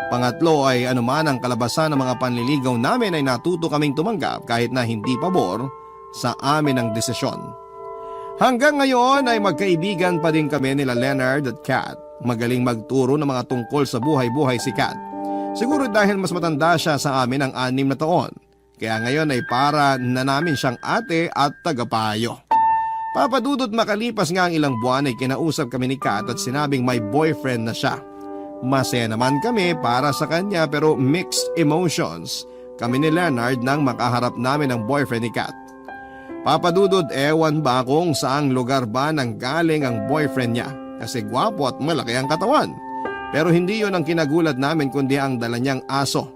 Pangatlo ay anuman ang kalabasan ng mga panliligaw namin ay natuto kaming tumanggap kahit na hindi pabor sa amin ang desisyon. Hanggang ngayon ay magkaibigan pa din kami nila Leonard at Kat. Magaling magturo ng mga tungkol sa buhay-buhay si Kat. Siguro dahil mas matanda siya sa amin ng 6 na taon. Kaya ngayon ay para na namin siyang ate at tagapayo. Papadudot makalipas nga ang ilang buwan ay kinausap kami ni Kat at sinabing may boyfriend na siya. Masaya naman kami para sa kanya pero mixed emotions kami ni Leonard nang makaharap namin ang boyfriend ni Kat. Papadudod, ewan ba kung saang lugar ba nang galing ang boyfriend niya kasi gwapo at malaki ang katawan. Pero hindi yon ang kinagulat namin kundi ang dala niyang aso.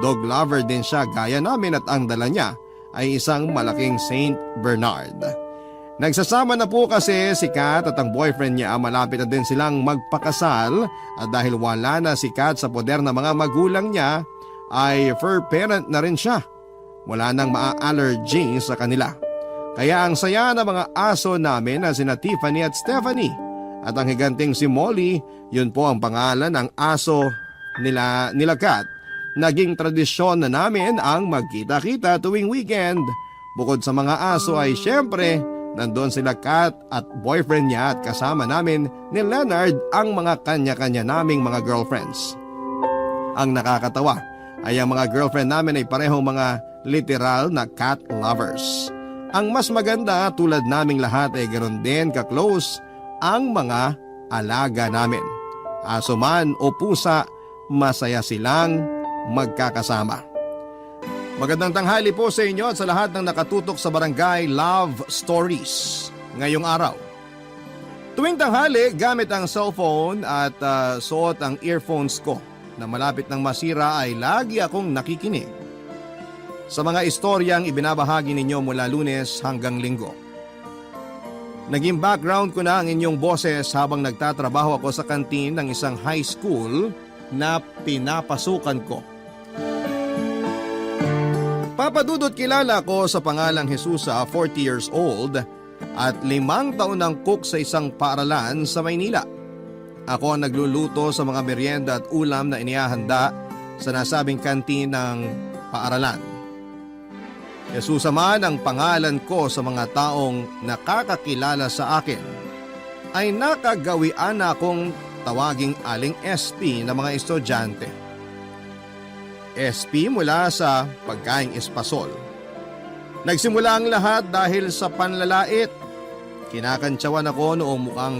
Dog lover din siya gaya namin at ang dala niya ay isang malaking Saint Bernard. Nagsasama na po kasi si Kat at ang boyfriend niya, malapit na din silang magpakasal at dahil wala na si Kat sa poder ng mga magulang niya ay fur parent na rin siya. Wala nang maa-allergy sa kanila. Kaya ang saya ng mga aso namin na sina Tiffany at Stephanie at ang higanting si Molly, yun po ang pangalan ng aso nila Kat. Naging tradisyon na namin ang magkita-kita tuwing weekend. Bukod sa mga aso ay syempre, nandun sila Kat at boyfriend niya at kasama namin ni Leonard ang mga kanya-kanya naming mga girlfriends. Ang nakakatawa ay ang mga girlfriend namin ay parehong mga literal na cat lovers. Ang mas maganda tulad naming lahat ay ganoon din ka-close ang mga alaga namin. Aso man o pusa, masaya silang magkakasama. Magandang tanghali po sa inyo at sa lahat ng nakatutok sa Barangay Love Stories ngayong araw. Tuwing tanghali, gamit ang cellphone at suot ang earphones ko na malapit ng masira ay lagi akong nakikinig sa mga istoryang ibinabahagi ninyo mula Lunes hanggang Linggo. Naging background ko na ang inyong boses habang nagtatrabaho ako sa kantin ng isang high school na pinapasukan ko. Papadudot, kilala ko sa pangalang Jesusa, 40 years old at 5 taon ng cook sa isang paaralan sa Maynila. Ako ang nagluluto sa mga merienda at ulam na inihahanda sa nasabing kantin ng paaralan. Jesusa man ang pangalan ko sa mga taong nakakakilala sa akin, ay nakagawian na akong tawaging Aling SP na mga estudyante. SP mula sa pagkaing espasol. Nagsimula ang lahat dahil sa panlalait. Kinakantsawan ako noong mukhang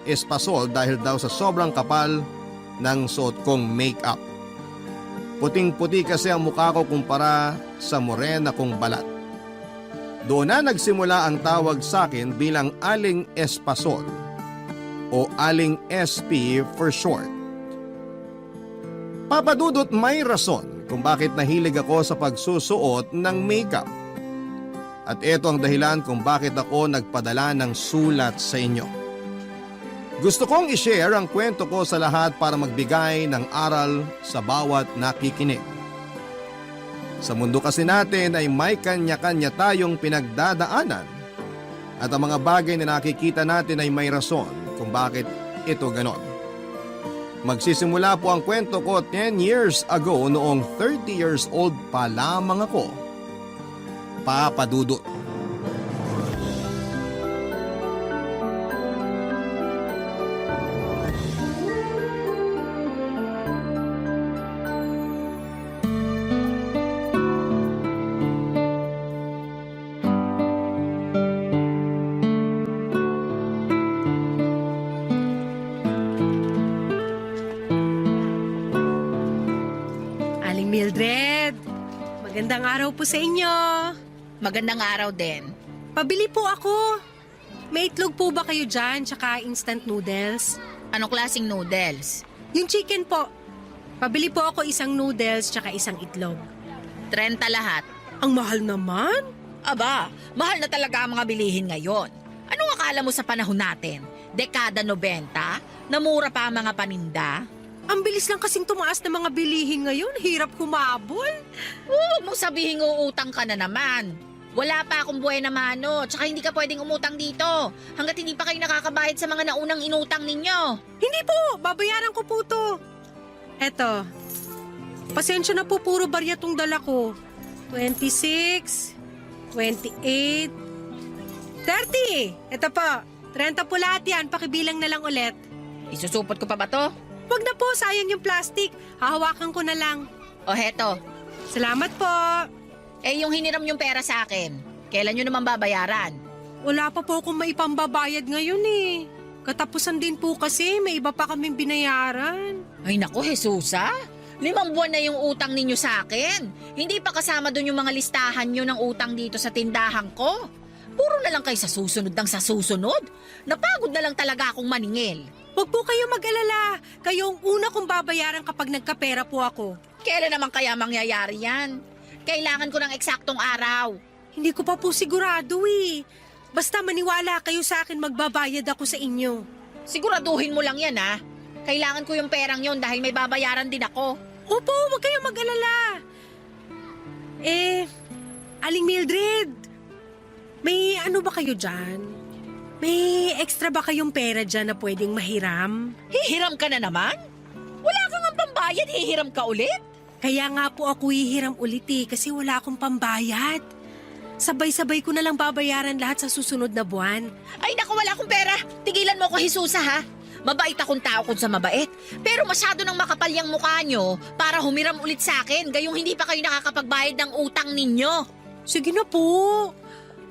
espasol dahil daw sa sobrang kapal ng suot kong make-up. Puting-puti kasi ang mukha ko kumpara sa morena kong balat. Doon na nagsimula ang tawag sa akin bilang Aling Espasol o Aling SP for short. Papadudot, may rason kung bakit nahilig ako sa pagsusuot ng makeup. At ito ang dahilan kung bakit ako nagpadala ng sulat sa inyo. Gusto kong i-share ang kwento ko sa lahat para magbigay ng aral sa bawat nakikinig. Sa mundo kasi natin ay may kanya-kanya tayong pinagdadaanan at ang mga bagay na nakikita natin ay may rason kung bakit ito ganon. Magsisimula po ang kwento ko 10 years ago noong 30 years old pa lamang ako. Papadudot.
Aling Mildred, magandang araw po sa inyo.
Magandang araw din.
Pabili po ako. May itlog po ba kayo dyan, tsaka instant noodles?
Anong klaseng noodles?
Yung chicken po. Pabili po ako isang noodles, tsaka isang itlog.
30 lahat.
Ang mahal naman.
Aba, mahal na talaga ang mga bilihin ngayon. Anong akala mo sa panahon natin? Dekada 90? Namura pa ang mga paninda?
Ang bilis lang kasing tumaas ng mga bilihin ngayon. Hirap humabol.
Huwag mong sabihin uutang ka na naman. Wala pa akong buhay na mano, tsaka hindi ka pwedeng umutang dito hanggat hindi pa kayo nakakabayad sa mga naunang inutang ninyo.
Hindi po, babayaran ko po to. Eto, pasensya na po, puro barya tong dala ko. 26, 28, 30. Eto po, 30 po lahat yan, pakibilang na lang ulit.
Isusupot ko pa ba to?
Wag na po, sayang yung plastic. Hahawakan ko na lang.
O heto,
Salamat po.
yung hiniram yung pera sa akin, kailan nyo naman babayaran?
Wala pa po akong maipambabayad ngayon eh. Katapusan din po kasi, may iba pa kaming binayaran.
Ay naku, Jesusa. 5 buwan na yung utang ninyo sa akin. Hindi pa kasama doon yung mga listahan nyo ng utang dito sa tindahan ko. Puro na lang kayo sa susunod ng sa susunod. Napagod na lang talaga akong maningil.
Huwag po kayo mag-alala. Kayo ang una kong babayaran kapag nagkapera po ako.
Kailan naman kaya mangyayari yan? Kailangan ko ng eksaktong araw.
Hindi ko pa po sigurado eh. Basta maniwala kayo sa akin, magbabayad ako sa inyo.
Siguraduhin mo lang yan ha. Kailangan ko yung perang yon dahil may babayaran din ako.
Opo, huwag kayong mag-alala. Aling Mildred, may ano ba kayo dyan? May extra ba kayong pera dyan na pwedeng mahiram?
Hihiram ka na naman? Wala kang ang pambayad, hihiram ka ulit?
Kaya nga po ako hihiram ulit kasi wala akong pambayad. Sabay-sabay ko na lang babayaran lahat sa susunod na buwan.
Ay naku, wala akong pera. Tigilan mo ko, Jesusa ha. Mabait akong tao kung sa mabait. Pero masyado nang makapal yung mukha nyo para humiram ulit sa akin gayong hindi pa kayo nakakapagbayad ng utang ninyo.
Sige na po.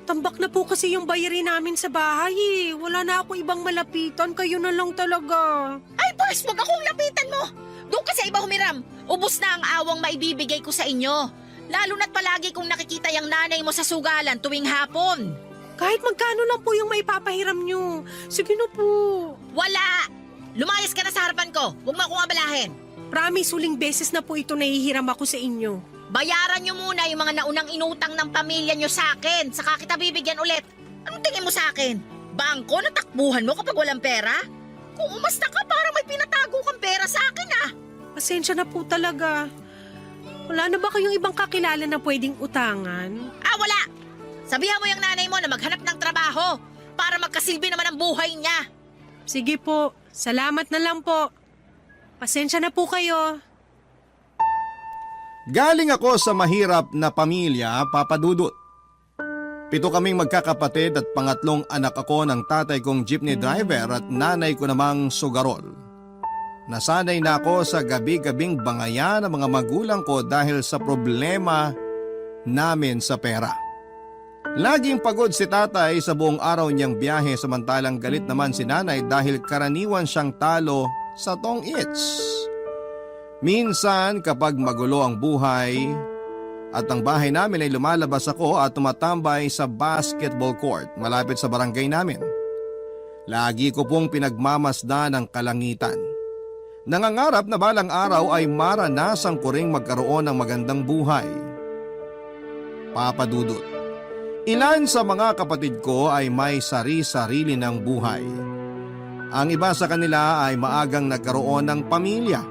Tambak na po kasi yung bayarin namin sa bahay eh. Wala na ako ibang malapitan, kayo na lang talaga.
Ay boss, wag akong lapitan mo. Doon ka sa iba humiram. Ubus na ang awang maibibigay ko sa inyo. Lalo na't palagi kong nakikita yung nanay mo sa sugalan tuwing hapon.
Kahit magkano lang po yung maipapahiram nyo. Sige na po.
Wala! Lumayas ka na sa harapan ko. Huwag mo akong abalahin.
Promise, huling beses na po ito nahihiram ako sa inyo.
Bayaran nyo muna yung mga naunang inutang ng pamilya nyo sa akin. Saka kita bibigyan ulit. Anong tingin mo sa akin? Bangko na takbuhan mo kapag walang pera? Kung umasta ka, parang may pinatago kang pera sa akin ah.
Pasensya na po talaga. Wala na ba kayong ibang kakilala na pwedeng utangan?
Ah, wala! Sabihan mo yung nanay mo na maghanap ng trabaho para magkasilbi naman ang buhay niya.
Sige po, salamat na lang po. Pasensya na po kayo.
Galing ako sa mahirap na pamilya, Papa Dudut. 7 kaming magkakapatid at pangatlong anak ako ng tatay kong jeepney driver at nanay ko namang sugarol. Nasanay na ako sa gabi-gabing bangayan ng mga magulang ko dahil sa problema namin sa pera. Laging pagod si tatay sa buong araw niyang biyahe samantalang galit naman si nanay dahil karaniwan siyang talo sa tong-its. Minsan kapag magulo ang buhay at ang bahay namin ay lumalabas ako at tumatambay sa basketball court malapit sa barangay namin. Lagi ko pong pinagmamasdan ang kalangitan. Nangangarap na balang araw ay maranasan ko ring magkaroon ng magandang buhay. Papa Dudut, ilan sa mga kapatid ko ay may sari-sarili ng buhay. Ang iba sa kanila ay maagang nagkaroon ng pamilya.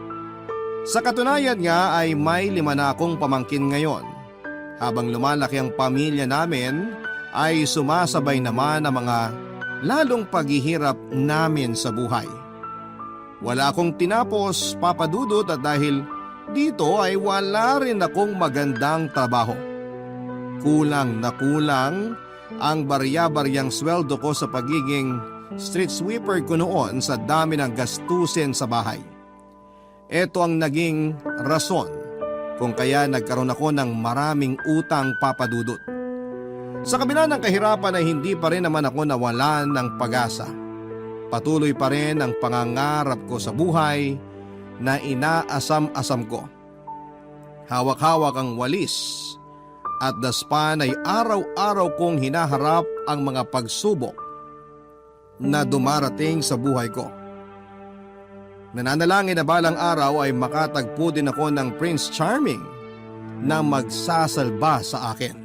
Sa katunayan nga ay may 5 na akong pamangkin ngayon. Habang lumalaki ang pamilya namin ay sumasabay naman ang mga lalong paghihirap namin sa buhay. Wala akong tinapos, Papa Dudut, at dahil dito ay wala rin akong magandang trabaho. Kulang na kulang ang barya-baryang sweldo ko sa pagiging street sweeper ko noon sa dami ng gastusin sa bahay. Ito ang naging rason kung kaya nagkaroon ako ng maraming utang, Papa Dudut. Sa kabila ng kahirapan ay hindi pa rin naman ako nawalan ng pag-asa. Patuloy pa rin ang pangangarap ko sa buhay na inaasam-asam ko. Hawak-hawak ang walis at daspan ay araw-araw kong hinaharap ang mga pagsubok na dumarating sa buhay ko. Nananalangin na balang araw ay makatagpo din ako ng Prince Charming na magsasalba sa akin.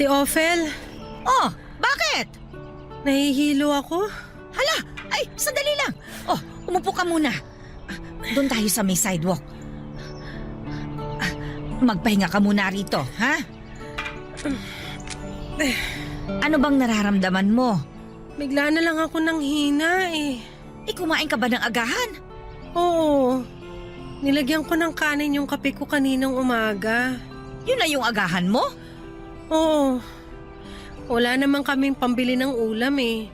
Ate Ophel,
Oh, bakit?
nahihilo ako.
Hala, ay, sandali lang. Oh, umupo ka muna. Doon tayo sa may sidewalk. Magpahinga ka muna rito, ha? Ano bang nararamdaman mo?
Bigla na lang ako nang hina eh.
Kumain ka ba ng agahan?
Oo, Nilagyan ko ng kanin yung kape ko kaninang umaga.
Yun na yung agahan mo?
Oo. Wala naman kaming pambili ng ulam eh.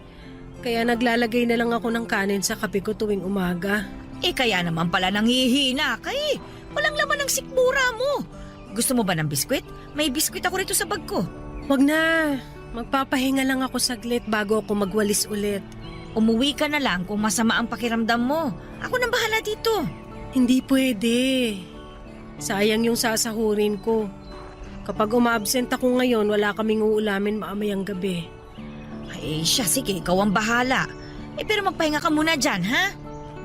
Kaya naglalagay na lang ako ng kanin sa kape ko tuwing umaga.
Kaya naman pala nanghihina ka eh. Walang laman ng sikmura mo. Gusto mo ba ng biskwit? May biskwit ako rito sa bag ko.
Wag na. Magpapahinga lang ako saglit bago ako magwalis ulit.
Umuwi ka na lang kung masama ang pakiramdam mo. Ako nang bahala dito.
Hindi pwede. Sayang yung sasahurin ko. Kapag umabsent ako ngayon, wala kaming uulamin maamayang gabi.
Ay siya, sige, ikaw ang bahala. Pero magpahinga ka muna dyan, ha?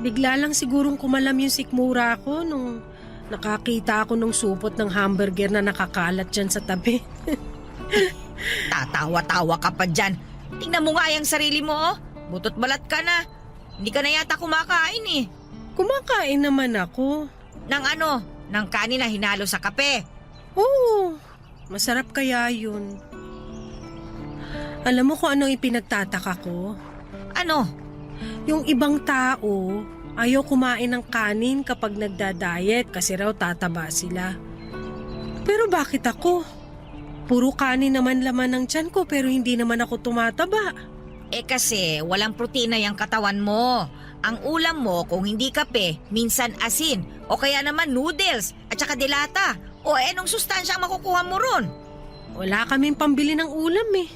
Bigla lang sigurong kumalam yung sikmura ko nung nakakita ako ng supot ng hamburger na nakakalat dyan sa tabi.
Tatawa-tawa ka pa dyan. Tingnan mo nga yung sarili mo, oh. Butot balat ka na. Hindi ka na yata kumakain eh.
Kumakain naman ako.
Nang ano? Nang kanin na hinalo sa kape.
Oo, masarap kaya yun. Alam mo kung anong ipinagtataka ko?
Ano?
Yung ibang tao, ayaw kumain ng kanin kapag nagda-diet kasi raw tataba sila. Pero bakit ako? Puro kanin naman laman ng tiyan ko pero hindi naman ako tumataba.
Kasi walang protina yung katawan mo. Ang ulam mo kung hindi kape, minsan asin, o kaya naman noodles, at saka dilata. O anong sustansya ang makukuha mo ron?
Wala kaming pambili ng ulam eh.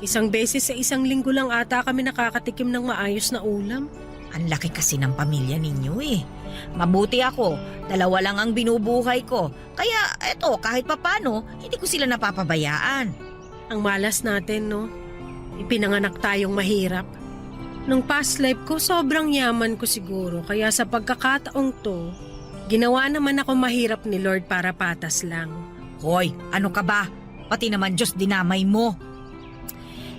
Isang beses sa isang linggo lang ata kami nakakatikim ng maayos na ulam.
Ang laki kasi ng pamilya ninyo eh. Mabuti ako, 2 lang ang binubuhay ko. Kaya eto, kahit papano, hindi ko sila napapabayaan.
Ang malas natin, no? Ipinanganak tayong mahirap. Nung past life ko, sobrang yaman ko siguro. Kaya sa pagkakataong to, ginawa naman ako mahirap ni Lord para patas lang.
Hoy, ano ka ba? Pati naman Diyos dinamay mo.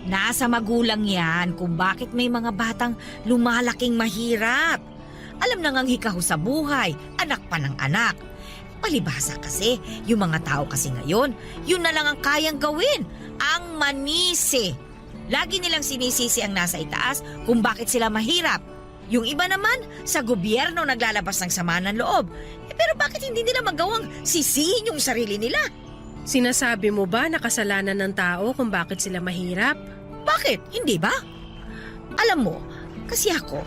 Nasa magulang yan kung bakit may mga batang lumalaking mahirap. Alam na ngang hikaho sa buhay, anak pa ng anak. Palibhasa kasi, yung mga tao kasi ngayon, yun na lang ang kayang gawin, ang manisi. Lagi nilang sinisisi ang nasa itaas kung bakit sila mahirap. Yung iba naman, sa gobyerno naglalabas ng sama ng loob. Pero bakit hindi nila magawang sisihin yung sarili nila?
Sinasabi mo ba na kasalanan ng tao kung bakit sila mahirap?
Bakit? Hindi ba? Alam mo, kasi ako,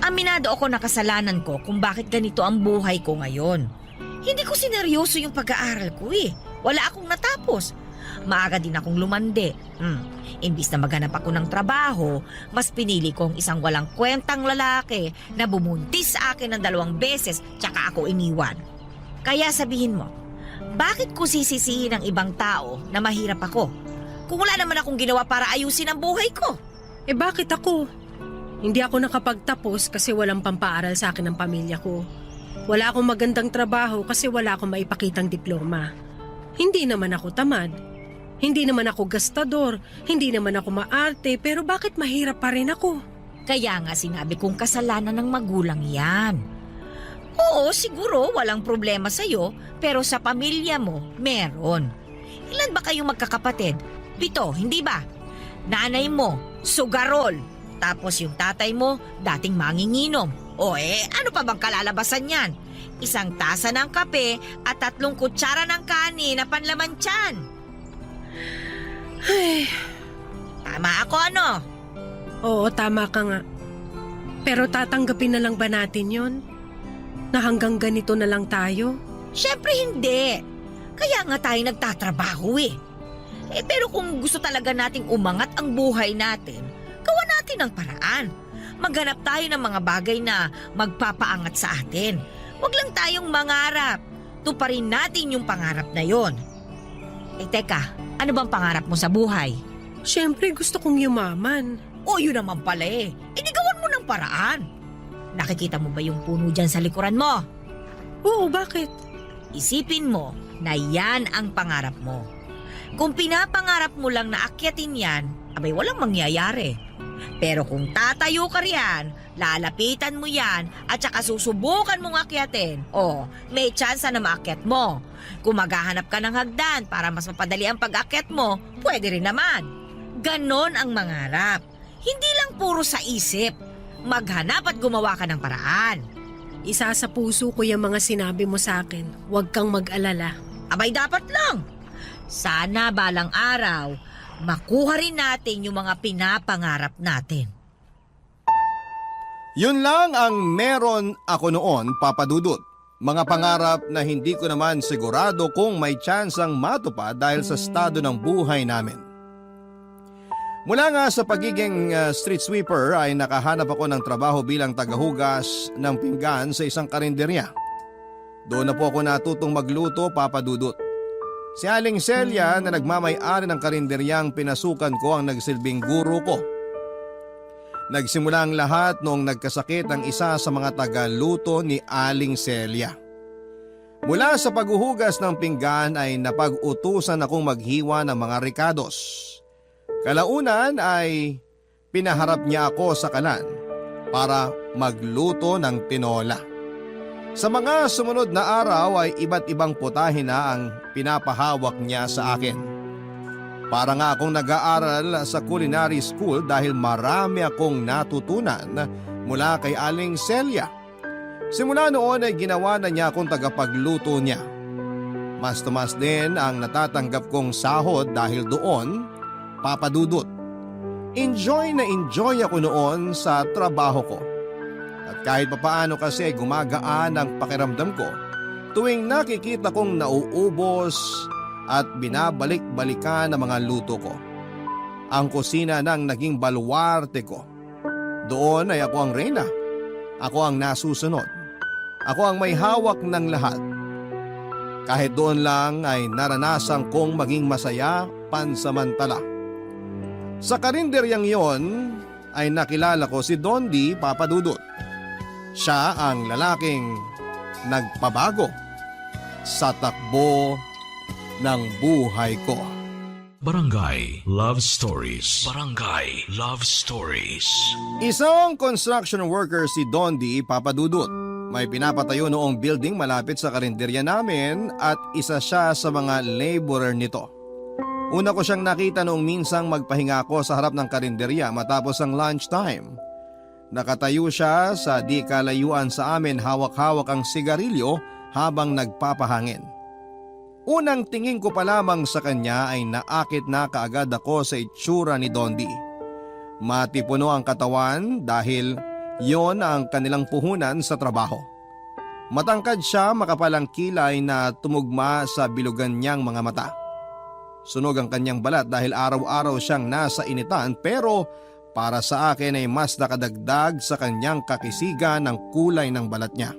aminado ako na kasalanan ko kung bakit ganito ang buhay ko ngayon. Hindi ko sineryoso yung pag-aaral ko eh. Wala akong natapos. Maaga din akong lumande. Imbis na maghanap ako ng trabaho, mas pinili ko ang isang walang kwentang lalaki na bumuntis sa akin ng 2 beses tsaka ako iniwan. Kaya sabihin mo, bakit ko sisisihin ng ibang tao na mahirap ako? Kung wala naman akong ginawa para ayusin ang buhay ko.
Bakit ako? Hindi ako nakapagtapos kasi walang pampaaral sa akin ng pamilya ko. Wala akong magandang trabaho kasi wala akong maipakitang diploma. Hindi naman ako tamad. Hindi naman ako gastador. Hindi naman ako maarte. Pero bakit mahirap pa rin ako?
Kaya nga sinabi kong kasalanan ng magulang yan. Oo, siguro walang problema sa'yo, pero sa pamilya mo, meron. Ilan ba kayong magkakapatid? 7, hindi ba? Nanay mo, sugarol. Tapos yung tatay mo, dating manginginom. Ano pa bang kalalabasan yan? 1 tasa ng kape at 3 kutsara ng kanin na panlaman tiyan.
Ay,
Tama ako ano?
oo, tama ka nga. Pero tatanggapin na lang ba natin yon? Na hanggang ganito na lang tayo?
Siyempre hindi. Kaya nga tayo nagtatrabaho eh. Pero kung gusto talaga nating umangat ang buhay natin, gawa natin ang paraan. Maghanap tayo ng mga bagay na magpapaangat sa atin. Huwag lang tayong mangarap. Tuparin natin yung pangarap na yon. Teka, ano bang pangarap mo sa buhay?
Siyempre gusto kong yumaman.
Yun naman pala eh. Di gawan mo ng paraan. Nakikita mo ba yung puno dyan sa likuran mo?
Oo, bakit?
Isipin mo na yan ang pangarap mo. Kung pinapangarap mo lang na akyatin yan, abay walang mangyayari. Pero kung tatayo ka riyan, lalapitan mo yan at saka susubukan mong akyatin, may tsansa na maakyat mo. Kung maghahanap ka ng hagdan para mas mapadali ang pag-akyat mo, pwede rin naman. Ganon ang mangarap. Hindi lang puro sa isip. Maghanap at gumawa ka ng paraan.
Isa sa puso ko yung mga sinabi mo sa akin. Huwag kang mag-alala.
Abay dapat lang. Sana balang araw, makuha rin natin yung mga pinapangarap natin.
Yun lang ang meron ako noon, Papa Dudut. Mga pangarap na hindi ko naman sigurado kung may tsansang matupad dahil sa estado ng buhay namin. Mula nga sa pagiging street sweeper ay nakahanap ako ng trabaho bilang tagahugas ng pinggan sa isang karinderya. Doon na po ako natutong magluto, Papa Dudut. Si Aling Celia na nagmamay-ari ng karinderyang pinasukan ko ang nagsilbing guro ko. Nagsimula ang lahat noong nagkasakit ang isa sa mga tagaluto ni Aling Celia. Mula sa paghuhugas ng pinggan ay napag-utusan akong maghiwa ng mga ricados. Kalaunan ay pinaharap niya ako sa kalan para magluto ng tinola. Sa mga sumunod na araw ay iba't ibang putahe na ang pinapahawak niya sa akin. Para nga akong nag-aaral sa culinary school dahil marami akong natutunan mula kay Aling Celia. Simula noon ay ginawa na niya akong tagapagluto niya. Mas tumas din ang natatanggap kong sahod dahil doon, Papa Dudut. Enjoy na enjoy ako noon sa trabaho ko. At kahit papaano kasi gumagaan ang pakiramdam ko tuwing nakikita kong nauubos at binabalik-balikan ang mga luto ko. Ang kusina nang naging baluarte ko. Doon ay ako ang reyna. Ako ang nasusunod. Ako ang may hawak ng lahat. Kahit doon lang ay naranasan kong maging masaya pansamantala. Sa karinderyang yon ay nakilala ko si Dondi, Papa Dudut. Siya ang lalaking nagpabago sa takbo ng buhay ko.
Barangay Love Stories. Barangay Love Stories.
Isang construction worker si Dondi, Papa Dudut. May pinapatayo noong building malapit sa karinderya namin at isa siya sa mga laborer nito. Una ko siyang nakita noong minsang magpahinga ako sa harap ng karinderya matapos ang lunchtime. Nakatayo siya sa di kalayuan sa amin, hawak-hawak ang sigarilyo habang nagpapahangin. Unang tingin ko pa lamang sa kanya ay naakit na kaagad ako sa itsura ni Dondi. Matipuno ang katawan dahil yon ang kanilang puhunan sa trabaho. Matangkad siya, makapalang kilay na tumugma sa bilugan niyang mga mata. Sunog ang kanyang balat dahil araw-araw siyang nasa initan pero para sa akin ay mas nakadagdag sa kanyang kakisigan ng kulay ng balat niya.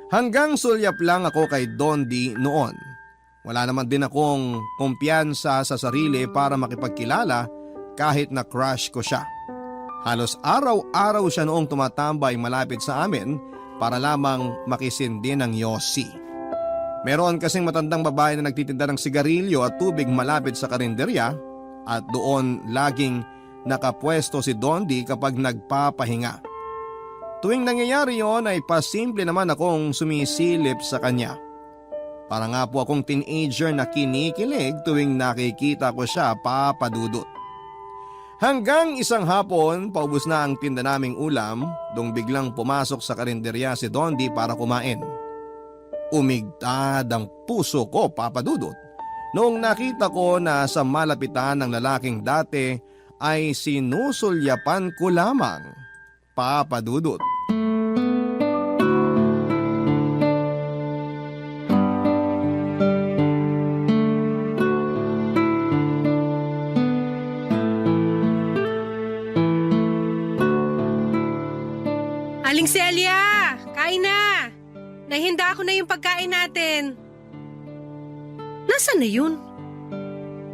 Hanggang sulyap lang ako kay Dondi noon. Wala naman din akong kumpiyansa sa sarili para makipagkilala kahit na crush ko siya. Halos araw-araw siya noong tumatambay malapit sa amin para lamang makisindi ng yosi. Meron kasing matandang babae na nagtitinda ng sigarilyo at tubig malapit sa karinderya at doon laging nakapwesto si Dondi kapag nagpapahinga. Tuwing nangyayari yon ay pasimple naman akong sumisilip sa kanya. Para nga po akong teenager na kinikilig tuwing nakikita ko siya, Papa Dudut. Hanggang isang hapon, paubos na ang tinda naming ulam, dong biglang pumasok sa karinderya si Dondi para kumain. Umigtad ang puso ko, Papa Dudut, noong nakita ko na sa malapitan ng lalaking dati ay sinusulyapan ko lamang, Papa Dudut.
Aling Celia, kain na! Nahinda ko na yung pagkain natin. Nasaan na yun?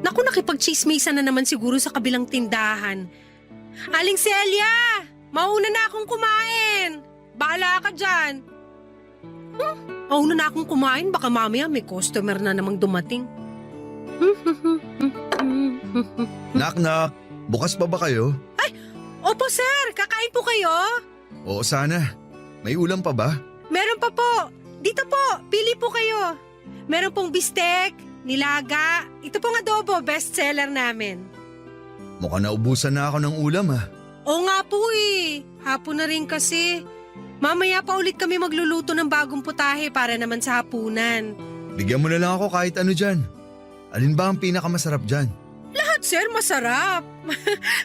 Naku, nakipag-chismisan na naman siguro sa kabilang tindahan. Aling Celia! Mauna na akong kumain! Bahala ka dyan! Mauna na akong kumain, baka mamaya may customer na namang dumating.
Knock-knock, bukas pa ba kayo?
Opo sir, kakain po kayo?
Oo sana. May ulam pa ba?
Meron pa po. Dito po, pili po kayo. Meron pong bistek, nilaga, ito pong adobo, bestseller namin.
Mukhang naubusan na ako ng ulam ah.
Oo nga po eh, hapon na rin kasi. Mamaya pa ulit kami magluluto ng bagong putahe para naman sa hapunan.
Bigyan mo na lang ako kahit ano dyan. Alin ba ang pinakamasarap dyan?
Lahat, sir, masarap.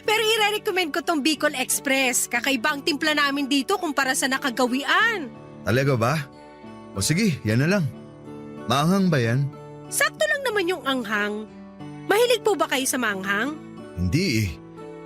Pero i-recommend ko tong Bicol Express. Kakaiba ang timpla namin dito kumpara sa nakagawian.
Talaga ba? O sige, yan na lang. Maanghang ba yan?
Sakto lang naman yung anghang. Mahilig po ba kayo sa maanghang?
Hindi eh.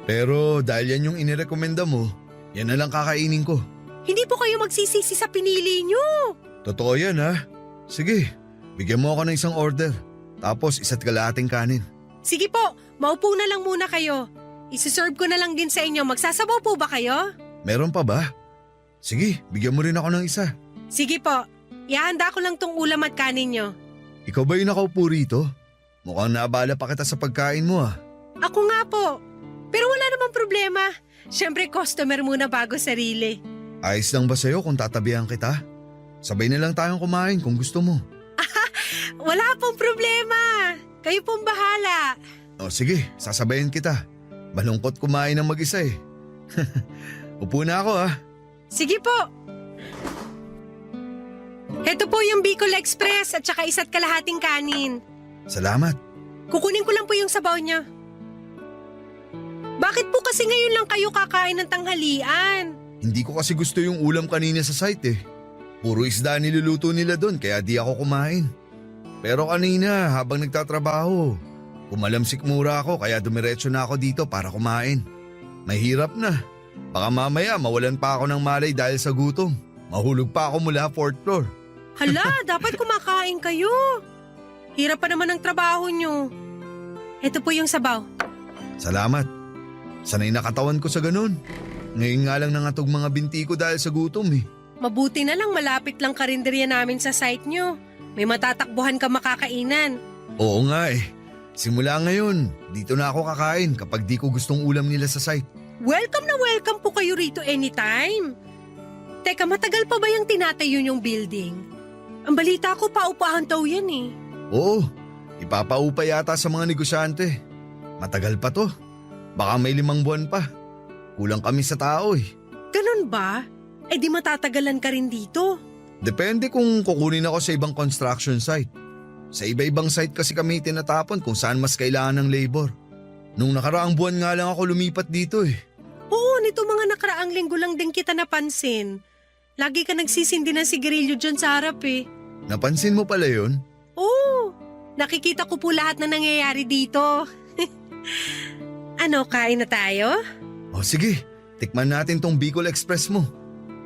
Pero dahil yan yung inirekomenda mo, yan na lang kakainin ko.
Hindi po kayo magsisisi sa pinili nyo.
Totoo yan ha. Sige, bigyan mo ako ng isang order. Tapos isa't kalahating kanin.
Sige po, maupo na lang muna kayo. Isuserve ko na lang din sa inyo. Magsasabaw po ba kayo?
Meron pa ba? Sige, bigyan mo rin ako ng isa.
Sige po, ihanda ko lang tong ulam at kanin nyo.
Ikaw ba yung nakaupo rito? Mukhang naabala pa kita sa pagkain mo ah.
Ako nga po. Pero wala namang problema. Siyempre customer muna bago sarili.
Ayos lang ba sa'yo kung tatabihan kita? Sabay na lang tayong kumain kung gusto mo.
Wala pong problema. Kayo pong bahala.
O sige, sasabayan kita. Malungkot kumain ng mag-isa eh. Upo na ako ah.
Sige po. Ito po yung Bicol Express at saka isa't kalahating kanin.
Salamat.
Kukunin ko lang po yung sabaw niya. Bakit po kasi ngayon lang kayo kakain ng tanghalian?
Hindi ko kasi gusto yung ulam kanina sa site eh. Puro isda niluluto nila doon kaya di ako kumain. Pero kanina habang nagtatrabaho, kumalamsik mura ako kaya dumiretso na ako dito para kumain. Mahirap na. Baka mamaya mawalan pa ako ng malay dahil sa gutom. Mahulog pa ako mula 4th floor.
Hala, dapat kumakain kayo. Hirap pa naman ang trabaho nyo. Ito po yung sabaw.
Salamat. Sanay na katawan ko sa ganun. Ngayon nga lang nangatog mga binti ko dahil sa gutom eh.
Mabuti na lang malapit lang karinderya namin sa site nyo. May matatakbuhan ka makakainan.
Oo nga eh. Simula ngayon, dito na ako kakain kapag di ko gustong ulam nila sa site.
Welcome na welcome po kayo rito anytime. Teka, matagal pa ba yung tinatayo yung building? Ang balita ko paupahan daw yan eh.
Oo, ipapaupa yata sa mga negosyante. Matagal pa to. Baka may 5 buwan pa. Kulang kami sa tao eh.
Ganun ba? Eh di matatagalan ka rin dito.
Depende kung kukunin ako sa ibang construction site. Sa iba-ibang site kasi kami tinatapon kung saan mas kailangan ng labor. Nung nakaraang buwan nga lang ako lumipat dito eh.
Oo, nito mga nakaraang linggo lang din kita napansin. Lagi ka nagsisindi ng sigarilyo dyan sa harap eh.
Napansin mo pala yun?
Oo, nakikita ko po lahat na nangyayari dito. Ano, kain na tayo?
O sige, tikman natin tong Bicol Express mo.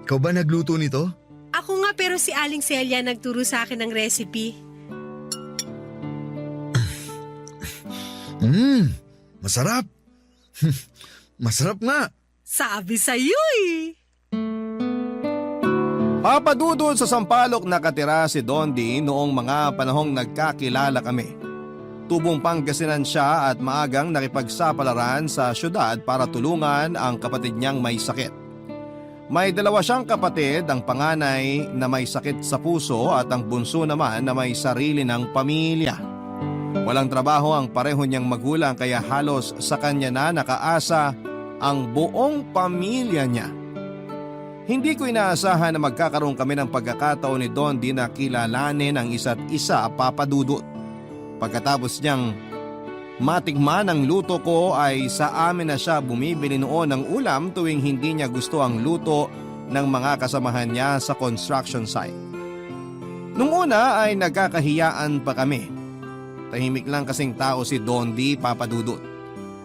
Ikaw ba nagluto nito?
Ako nga pero si Aling Celia nagturo sa akin ng recipe.
Masarap. Masarap nga.
Sabi sa'yo eh.
Papadudod sa Sampaloc nakatira si Dondi noong mga panahong nagkakilala kami. Tubong Pangasinan siya at maagang nakipagsapalaran sa syudad para tulungan ang kapatid niyang may sakit. May 2 siyang kapatid, ang panganay na may sakit sa puso at ang bunso naman na may sarili ng pamilya. Walang trabaho ang pareho niyang magulang kaya halos sa kanya na nakaasa ang buong pamilya niya. Hindi ko inaasahan na magkakaroon kami ng pagkakataon ni Dondi na kilalanin ang isa't isa, papadudot. Pagkatapos niyang matikman ang luto ko ay sa amin na siya bumibili noon ng ulam tuwing hindi niya gusto ang luto ng mga kasamahan niya sa construction site. Nung una ay nagkakahiyaan pa kami. Tahimik lang kasing tao si Dondi, papadudot.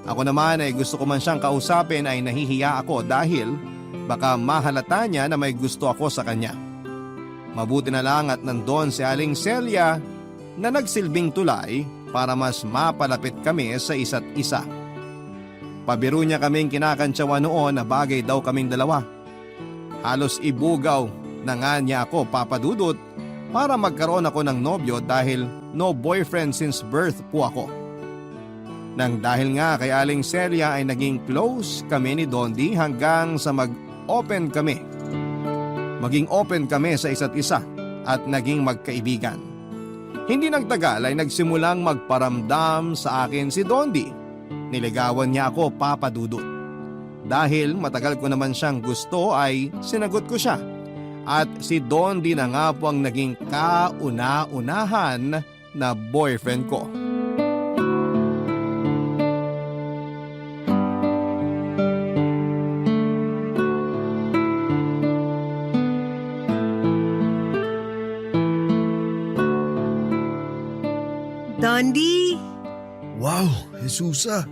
Ako naman ay gusto ko man siyang kausapin ay nahihiya ako dahil baka mahalata niya na may gusto ako sa kanya. Mabuti na lang at nandoon si Aling Celia na nagsilbing tulay para mas mapalapit kami sa isa't isa. Pabiro niya kaming kinakantsawan noon na bagay daw kaming dalawa. Halos ibugaw na nga niya ako, papadudot, para magkaroon ako ng nobyo dahil no boyfriend since birth po ako. Nang dahil nga kay Aling Celia ay naging close kami ni Dondi hanggang sa maging open kami sa isa't isa at naging magkaibigan. Hindi nagtagal ay nagsimulang magparamdam sa akin si Dondi. Niligawan niya ako, papadudot. Dahil matagal ko naman siyang gusto ay sinagot ko siya At si Dondi na nga po ang naging kauna-unahan na boyfriend ko.
Dondi,
Wow, Jesusa.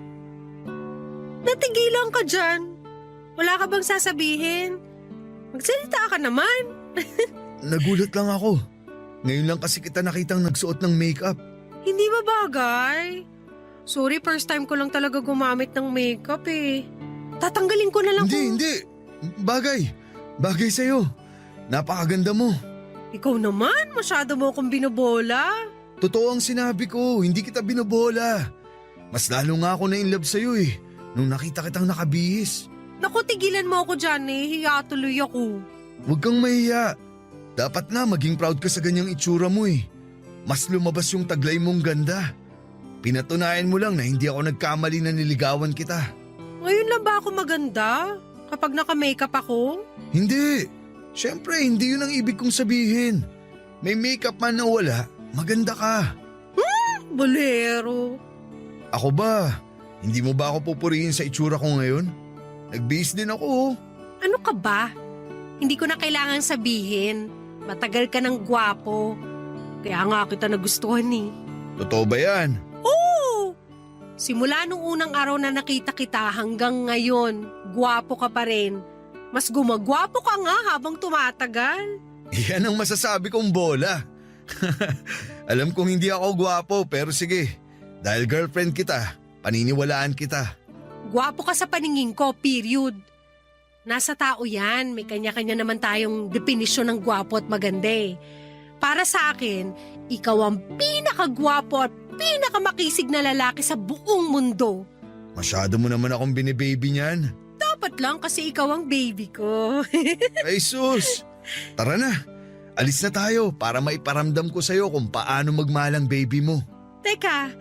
natigilan ka dyan. Wala ka bang sasabihin? Magsalita ka naman.
Nagulat lang ako. Ngayon lang kasi kita nakitang nagsuot ng makeup.
Hindi ba bagay? Sorry, first time ko lang talaga gumamit ng makeup eh. Tatanggalin ko na lang
Hindi. Bagay. Bagay sa'yo. Napakaganda mo.
Ikaw naman, masyado mo akong binobola.
Totoo ang sinabi ko, hindi kita binobola. Mas lalo nga ako na-inlove sa'yo eh, nung nakita kitang nakabihis.
Naku, tigilan mo ako dyan eh. Hiya tuloy ako.
Huwag kang mahiya. Dapat na maging proud ka sa ganyang itsura mo eh. Mas lumabas yung taglay mong ganda. Pinatunayan mo lang na hindi ako nagkamali na niligawan kita.
Ngayon lang ba ako maganda? Kapag naka-makeup ako?
Hindi. Siyempre, hindi yun ang ibig kong sabihin. May makeup man na wala, maganda ka.
Bolero.
Ako ba? Hindi mo ba ako pupurihin sa itsura ko ngayon? Nagbihis din ako oh.
Ano ka ba? Hindi ko na kailangan sabihin. Matagal ka ng gwapo. Kaya nga kita nagustuhan eh.
Totoo ba yan?
Oo! Simula nung unang araw na nakita kita hanggang ngayon, gwapo ka pa rin. Mas gumagwapo ka nga habang tumatagal.
Yan ang masasabi kong bola. Alam kong hindi ako gwapo pero sige. Dahil girlfriend kita, paniniwalaan kita.
Gwapo ka sa paningin ko, period. Nasa tao yan, may kanya-kanya naman tayong definisyon ng gwapo at maganda eh. Para sa akin, ikaw ang pinakagwapo at pinakamakisig na lalaki sa buong mundo.
Masyado mo naman akong binibaby niyan.
Dapat lang kasi ikaw ang baby ko.
Ay sus! Tara na, alis na tayo para maiparamdam ko sa'yo kung paano magmahal ang baby mo.
Teka,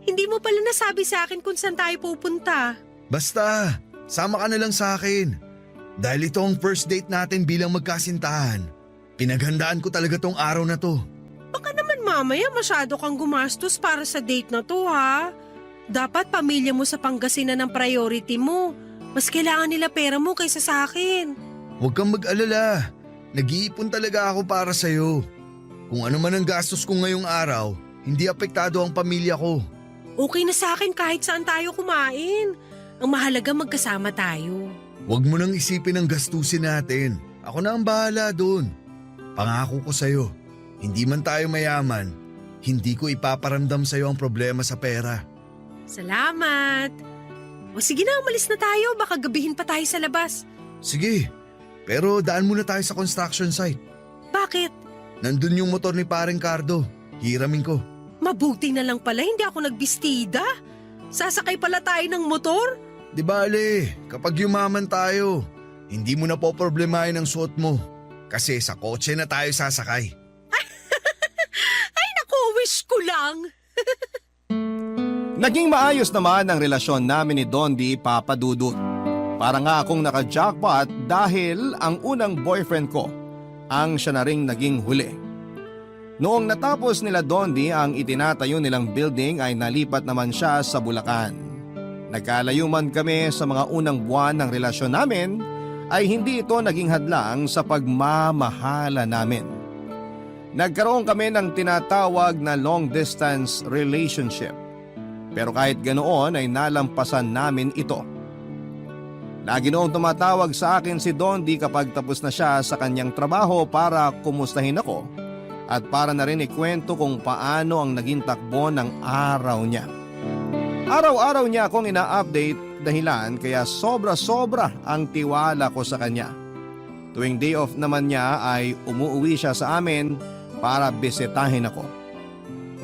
hindi mo pala nasabi sa akin kung saan tayo pupunta.
Basta, sama ka na lang sa akin. Dahil ito ang first date natin bilang magkasintahan. Pinaghandaan ko talaga tong araw na to.
Baka naman mamaya masyado kang gumastos para sa date na to ha. Dapat pamilya mo sa Pangasinan ang priority mo. Mas kailangan nila pera mo kaysa sa akin.
Huwag kang mag-alala. Nag-iipon talaga ako para sa'yo. Kung ano man ang gastos ko ngayong araw, hindi apektado ang pamilya ko.
Okay na sa akin kahit saan tayo kumain. Ang mahalaga magkasama tayo.
Huwag mo nang isipin ang gastusin natin. Ako na ang bahala doon. Pangako ko sa'yo, hindi man tayo mayaman, hindi ko ipaparamdam sa'yo ang problema sa pera.
Salamat. O sige na, umalis na tayo. Baka gabihin pa tayo sa labas.
Sige, pero daan muna tayo sa construction site.
Bakit?
Nandun yung motor ni Paring Cardo. Hiramin ko.
Mabuti na lang pala hindi ako nagbistida. Sasakay pala tayo ng motor.
Di bale, kapag yumaman tayo, hindi mo na po problemahin ang suot mo. Kasi sa kotse na tayo sasakay.
Ay naku, wish ko lang.
Naging maayos naman ang relasyon namin ni Dondi Papadudut. Para nga akong naka-jackpot dahil ang unang boyfriend ko ang siya na ring naging huli. Noong natapos nila Dondi ang itinatayo nilang building ay nalipat naman siya sa Bulacan. Nagkalayo man kami sa mga unang buwan ng relasyon namin ay hindi ito naging hadlang sa pagmamahala namin. Nagkaroon kami ng tinatawag na long distance relationship. Pero kahit ganoon ay nalampasan namin ito. Lagi noong tumatawag sa akin si Dondi kapag tapos na siya sa kanyang trabaho para kumustahin ako at para na rin ikwento kung paano ang naging takbo ng araw niya. Araw-araw niya akong ina-update dahilan kaya sobra-sobra ang tiwala ko sa kanya. Tuwing day off naman niya ay umuwi siya sa amin para bisitahin ako.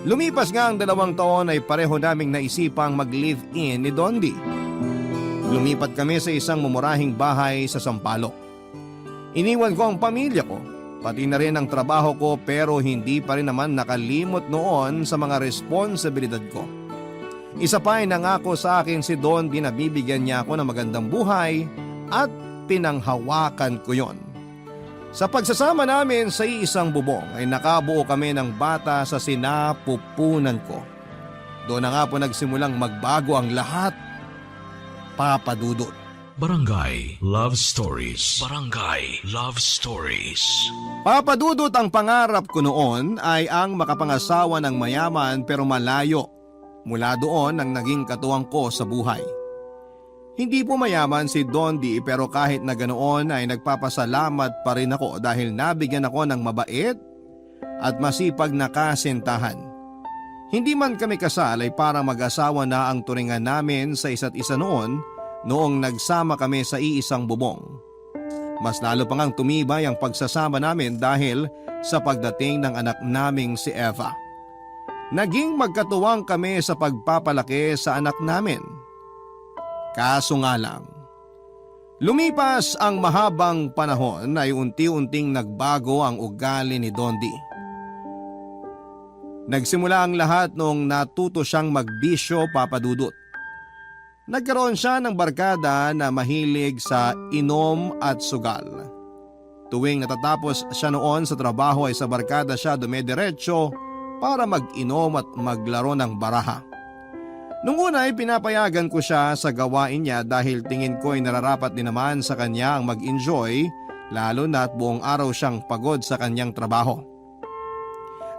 Lumipas nga ang 2 taon ay pareho naming naisipang mag-live-in ni Dondi. Lumipat kami sa isang mumurahing bahay sa Sampaloc. Iniwan ko ang pamilya ko, pati na rin ang trabaho ko pero hindi pa rin naman nakalimot noon sa mga responsibilidad ko. Isa pa ay nangako sa akin si Dondi na bibigyan niya ako ng magandang buhay at pinanghawakan ko yon. Sa pagsasama namin sa iisang bubong ay nakabuo kami ng bata sa sinapupunan ko. Doon na nga po nagsimulang magbago ang lahat. Papa Dudut.
Barangay Love Stories. Barangay Love Stories.
Papa Dudut, ang pangarap ko noon ay ang makapangasawa ng mayaman pero malayo. Mula doon ang naging katuwang ko sa buhay. Hindi po mayaman si Dondi pero kahit na ganoon ay nagpapasalamat pa rin ako dahil nabigyan ako ng mabait at masipag na kasintahan. Hindi man kami kasal ay parang mag-asawa na ang turingan namin sa isa't isa noong nagsama kami sa iisang bubong. Mas lalo pa ngang tumibay ang pagsasama namin dahil sa pagdating ng anak naming si Eva. Naging magkatuwang kami sa pagpapalaki sa anak namin. Kaso nga lang, lumipas ang mahabang panahon ay unti-unting nagbago ang ugali ni Dondi. Nagsimula ang lahat noong natuto siyang magbisyo, Papa Dudut. Nagkaroon siya ng barkada na mahilig sa inom at sugal. Tuwing natatapos siya noon sa trabaho ay sa barkada siya dumediretso para mag-inom at maglaro ng baraha. Nung una ay pinapayagan ko siya sa gawain niya dahil tingin ko ay nararapat din naman sa kanya ang mag-enjoy lalo na at buong araw siyang pagod sa kanyang trabaho.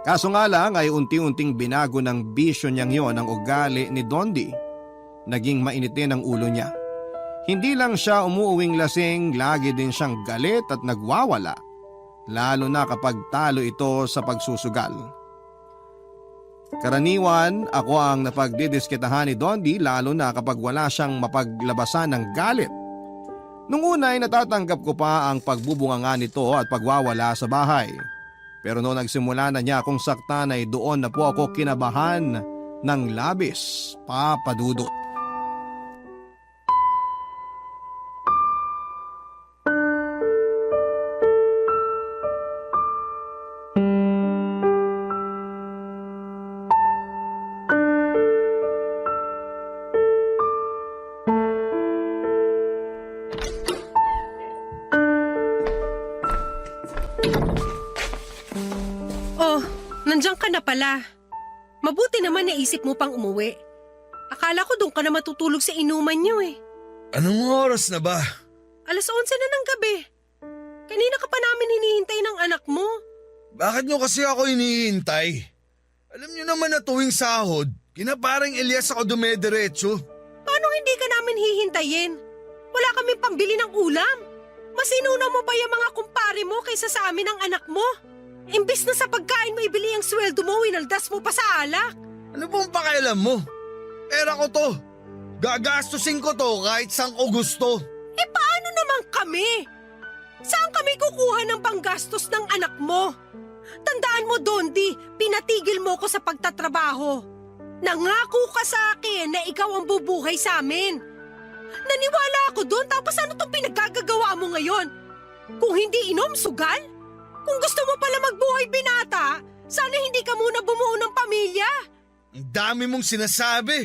Kaso nga lang ay unti-unting binago ng bisyo niyang yon ang ugali ni Dondi. Naging mainitin ang ulo niya. Hindi lang siya umuuwing lasing, lagi din siyang galit at nagwawala. Lalo na kapag talo ito sa pagsusugal. Karaniwan, ako ang napagdidiskitahan ni Dondi lalo na kapag wala siyang mapaglabasan ng galit. Nung una ay natatanggap ko pa ang pagbubunganga nito at pagwawala sa bahay. Pero noong nagsimula na niya akong saktan ay doon na po ako kinabahan ng labis, Papa Dudut.
Nandiyan ka na pala. Mabuti naman naisip mo pang umuwi. Akala ko doon ka na matutulog sa inuman niyo eh.
Anong oras na ba?
11:00 na ng gabi. Kanina ka pa namin hinihintay ng anak mo.
Bakit nyo kasi ako hinihintay? Alam nyo naman na tuwing sahod, kina parang Elias ako dumediretso.
Paano hindi ka namin hihintayin? Wala kami pambili ng ulam. Mas inuna mo pa yung mga kumpare mo kaysa sa amin ang anak mo. Imbis na sa pagkain mo ibili ang sweldo mo, winaldas mo pa sa alak.
Ano pong pakialam mo? Pera ko to. Gagastusin ko to kahit saan ko gusto.
Eh paano naman kami? Saan kami kukuha ng panggastos ng anak mo? Tandaan mo, Dondi, pinatigil mo ko sa pagtatrabaho. Nangako ka sa akin na ikaw ang bubuhay sa amin. Naniwala ako doon, tapos ano tong pinaggagawa mo ngayon? Kung hindi inom, sugal? Kung gusto mo pala magbuhay binata, sana hindi ka muna bumuo ng pamilya.
Ang dami mong sinasabi.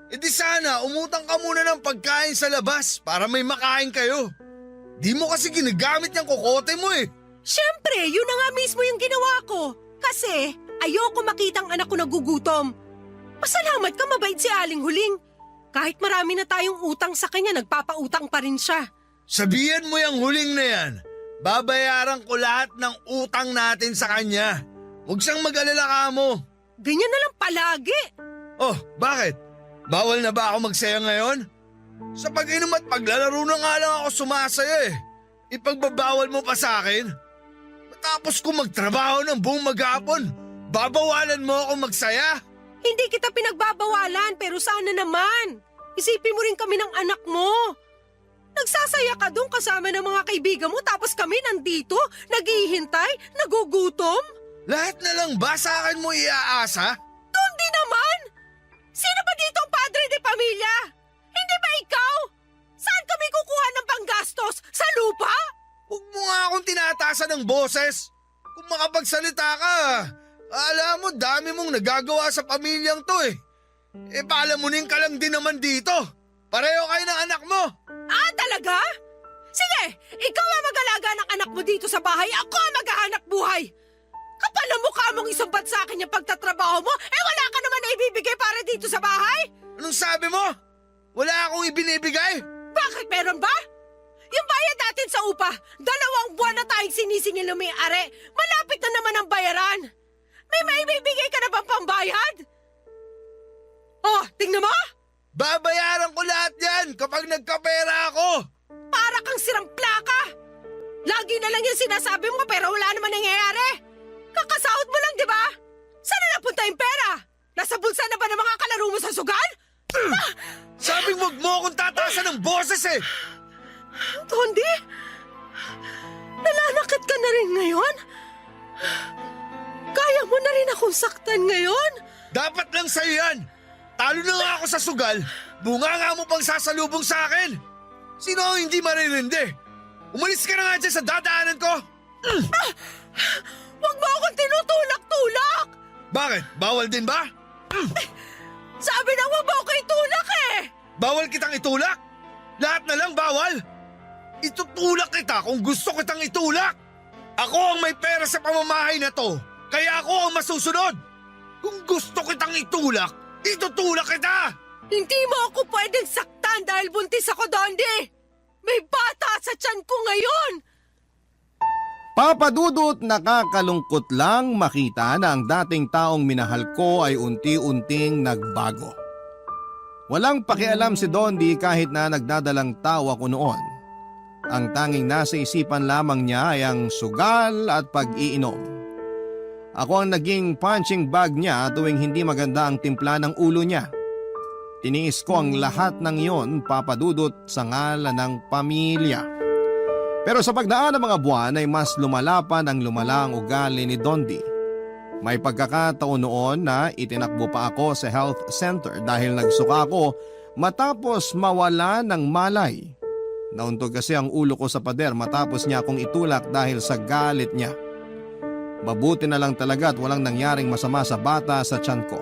E di sana umutang ka muna ng pagkain sa labas para may makain kayo. Di mo kasi ginagamit yung kokote mo eh.
Siyempre, yun na nga mismo yung ginawa ko. Kasi ayoko makitang anak ko nagugutom. Pasalamat ka, mabait si Aling Huling. Kahit marami na tayong utang sa kanya, nagpapautang pa rin siya.
Sabihan mo yung huling na yan. Babayaran ko lahat ng utang natin sa kanya. Huwag siyang mag-alala ka mo.
Ganyan na lang palagi.
Oh, bakit? Bawal na ba ako magsaya ngayon? Sa pag-inom at paglalaro na nga lang ako sumasaya eh. Ipagbabawal mo pa sa akin? Matapos ko magtrabaho ng buong maghapon, babawalan mo ako magsaya?
Hindi kita pinagbabawalan, pero sana naman. Isipin mo rin kami ng anak mo. Nagsasaya ka doon kasama ng mga kaibigan mo tapos kami nandito, naghihintay, nagugutom?
Lahat na lang ba sa akin mo iaasa?
Dondi naman! Sino ba dito ang padre de pamilya? Hindi ba ikaw? Saan kami kukuha ng panggastos? Sa lupa?
Huwag mo nga akong tinatasan ng boses. Kung makapagsalita ka, alam mo dami mong nagagawa sa pamilyang to eh. E palamunin ka lang din naman dito. Pareho kayo ng anak mo.
Ah, talaga? Sige, ikaw ang mag-alaga ng anak mo dito sa bahay, ako ang maghahanap buhay! Kapal ang mukha mong isumbat sa akin yung pagtatrabaho mo, wala ka naman na ibibigay para dito sa bahay?
Anong sabi mo? Wala akong ibinibigay?
Bakit meron ba? Yung bayad natin sa upa, 2 buwan na tayong sinisingil ng may-ari. Malapit na naman ang bayaran. May maibibigay ka na bang pambayad? Oh, tingnan mo!
Babayaran ko lahat yan kapag nagkapera ako!
Para kang sirang plaka! Lagi na lang yung sinasabi mo pero wala naman nangyayari. Kakasahod mo lang, di ba? Saan na napunta yung pera? Nasa bulsa na ba ng mga kalaro mo sa sugal?
Sabing wag mo akong tataasan ng boses eh!
Tondi? Nalalakit ka na rin ngayon? Kaya mo na rin akong saktan ngayon?
Dapat lang sa'yo yan! Talo na nga ako sa sugal, bunga nga mo pang sasalubong sa akin! Sino ang hindi maririndi? Umalis ka na nga dyan sa dadaanan ko!
Huwag mo akong tinutulak-tulak!
Bakit? Bawal din ba?
Sabi na huwag mo ako itulak eh!
Bawal kitang itulak? Lahat na lang bawal? Itutulak kita kung gusto kitang itulak! Ako ang may pera sa pamamahay na to, kaya ako ang masusunod! Kung gusto kitang itulak, itutulak kita!
Hindi mo ako pwedeng saktan dahil buntis ako, Dondi! May bata sa tiyan ko ngayon!
Papa Dudut, nakakalungkot lang makita na ang dating taong minahal ko ay unti-unting nagbago. Walang pakialam si Dondi kahit na nagdadalang tawa ko noon. Ang tanging nasa isipan lamang niya ay ang sugal at pag-iinom. Ako ang naging punching bag niya tuwing hindi maganda ang timpla ng ulo niya. Tiniis ko ang lahat ng iyon, Papa Dudut, sa ngalan ng pamilya. Pero sa pagdaan ng mga buwan ay mas lumala pa ng lumala ang ugali ni Dondi. May pagkakataon noon na itinakbo pa ako sa health center dahil nagsuka ako matapos mawala ng malay. Nauntog kasi ang ulo ko sa pader matapos niya akong itulak dahil sa galit niya. Mabuti na lang talaga at walang nangyaring masama sa bata sa tiyan ko.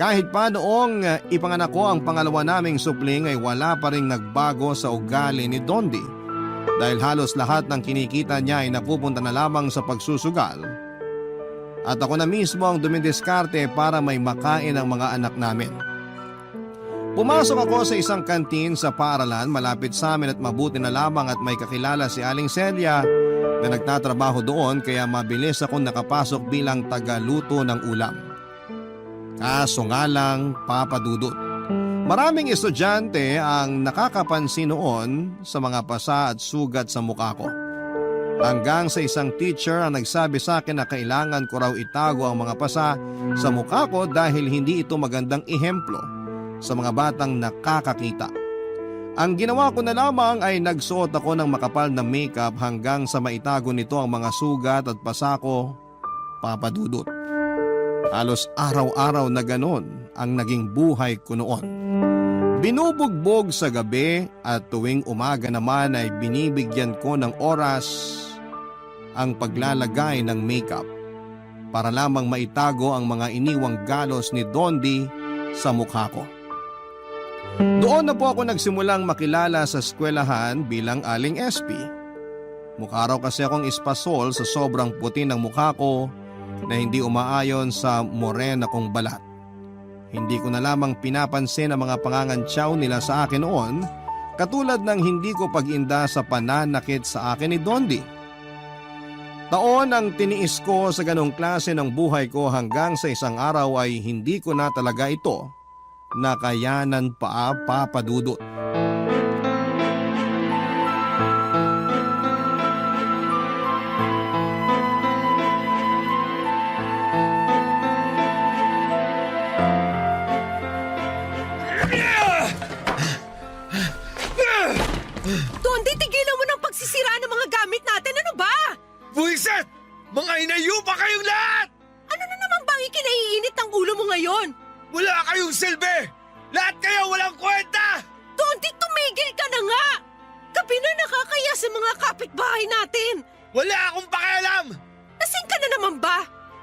Kahit pa noong ipanganak ko ang pangalawa naming supling ay wala pa ring nagbago sa ugali ni Dondi. Dahil halos lahat ng kinikita niya ay napupunta na lamang sa pagsusugal. At ako na mismo ang dumidiskarte para may makain ang mga anak namin. Pumasok ako sa isang kantin sa paaralan malapit sa amin at mabuti na lamang at may kakilala si Aling Celia na nagtatrabaho doon kaya mabilis akong nakapasok bilang tagaluto ng ulam. Kaso nga lang, Papa Dudut, maraming estudyante ang nakakapansin noon sa mga pasa at sugat sa mukha ko. Hanggang sa isang teacher ang nagsabi sa akin na kailangan ko raw itago ang mga pasa sa mukha ko dahil hindi ito magandang ehemplo sa mga batang nakakakita. Ang ginawa ko na lamang ay nagsuot ako ng makapal na makeup hanggang sa maitago nito ang mga sugat at pasa ko, Papa Dudut. Halos araw-araw na ganon ang naging buhay ko noon. Binubugbog sa gabi at tuwing umaga naman ay binibigyan ko ng oras ang paglalagay ng makeup para lamang maitago ang mga iniwang galos ni Dondi sa mukha ko. Doon na po ako nagsimulang makilala sa eskwelahan bilang Aling SP. Mukha raw kasi akong espasol sa sobrang puti ng mukha ko na hindi umaayon sa morena kong balat. Hindi ko na lamang pinapansin ang mga pangangantsaw nila sa akin noon, katulad ng hindi ko pag-inda sa pananakit sa akin ni Dondi. Taon ang tiniis ko sa ganong klase ng buhay ko hanggang sa isang araw ay hindi ko na talaga ito nakayanan pa, Papa Dudut.
Dondi, tigilan mo ng pagsisira ng mga gamit natin. Ano ba?
Buiset! Mga inayupa kayong lahat!
Ano na naman bang ikinaiinit ang ulo mo ngayon?
Wala kayong silbi! Lahat kayo walang kwenta!
Dondi, tumigil ka na nga! Gabi na nakakaya sa mga kapitbahay natin.
Wala akong pakialam!
Lasing ka na naman ba?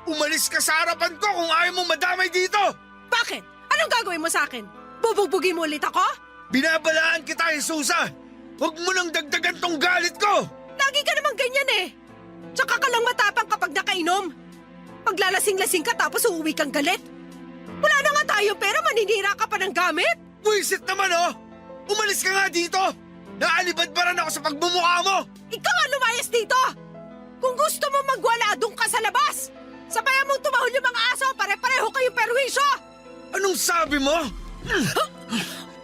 Umalis ka sa harapan ko kung ayaw mong madamay dito!
Bakit? Anong gagawin mo sa akin? Bubugbugin mo ulit ako?
Binabalaan kita, Jesusa! Huwag mo nang dagdagan tong galit ko!
Lagi ka namang ganyan nakakainom. Paglalasing-lasing ka tapos uuwi kang galit. Wala na nga tayong pera, maninira ka pa ng gamit.
Buisit naman oh! Umalis ka nga dito! Naalibad-baran ako sa pagmumukha mo!
Ikaw nga lumayas dito! Kung gusto mo magwala, doon ka sa labas! Sabayan mong tumahol yung mga aso, pare-pareho kayong perwisyo!
Anong sabi mo?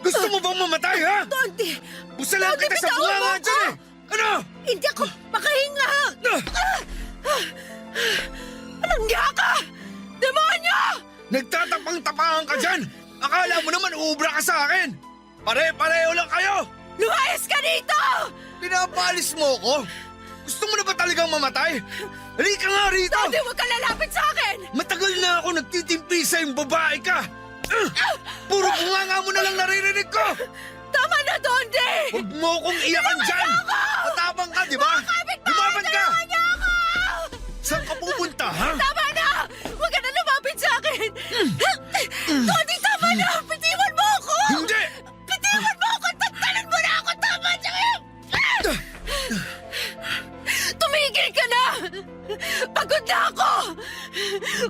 Gusto mo bang mamatay, ha?
Dondi!
Busalan kita sa
bitawan mo
bunganga
ako!
dyan eh! Ano?
Hindi ako makahinga! Anong niya ka? Demonyo!
Nagtatapang-tapangan ka dyan! Akala mo naman uubra ka sa akin! Pare-pareho lang kayo!
Lumayas ka dito!
Pinapalis mo ko? Gusto mo na ba talagang mamatay? Halika nga rito!
Dondi, huwag ka lalapit sa akin!
Matagal na ako nagtitimpi sa yung babae ka! Puro bunganga mo na lang naririnig ko!
Tama na, Dondi!
Huwag mo kong iyakan dyan! Matapang ka, di ba? Lumaban ka! Saan ka pupunta, ha?
Tama na! Huwag ka na lumapit sa akin! Dondi, tama na! Pitiwan mo ako!
Hindi!
Pitiwan mo ako! Tattalin mo na ako! Tama na! Tumigil ka na! Pagod na ako!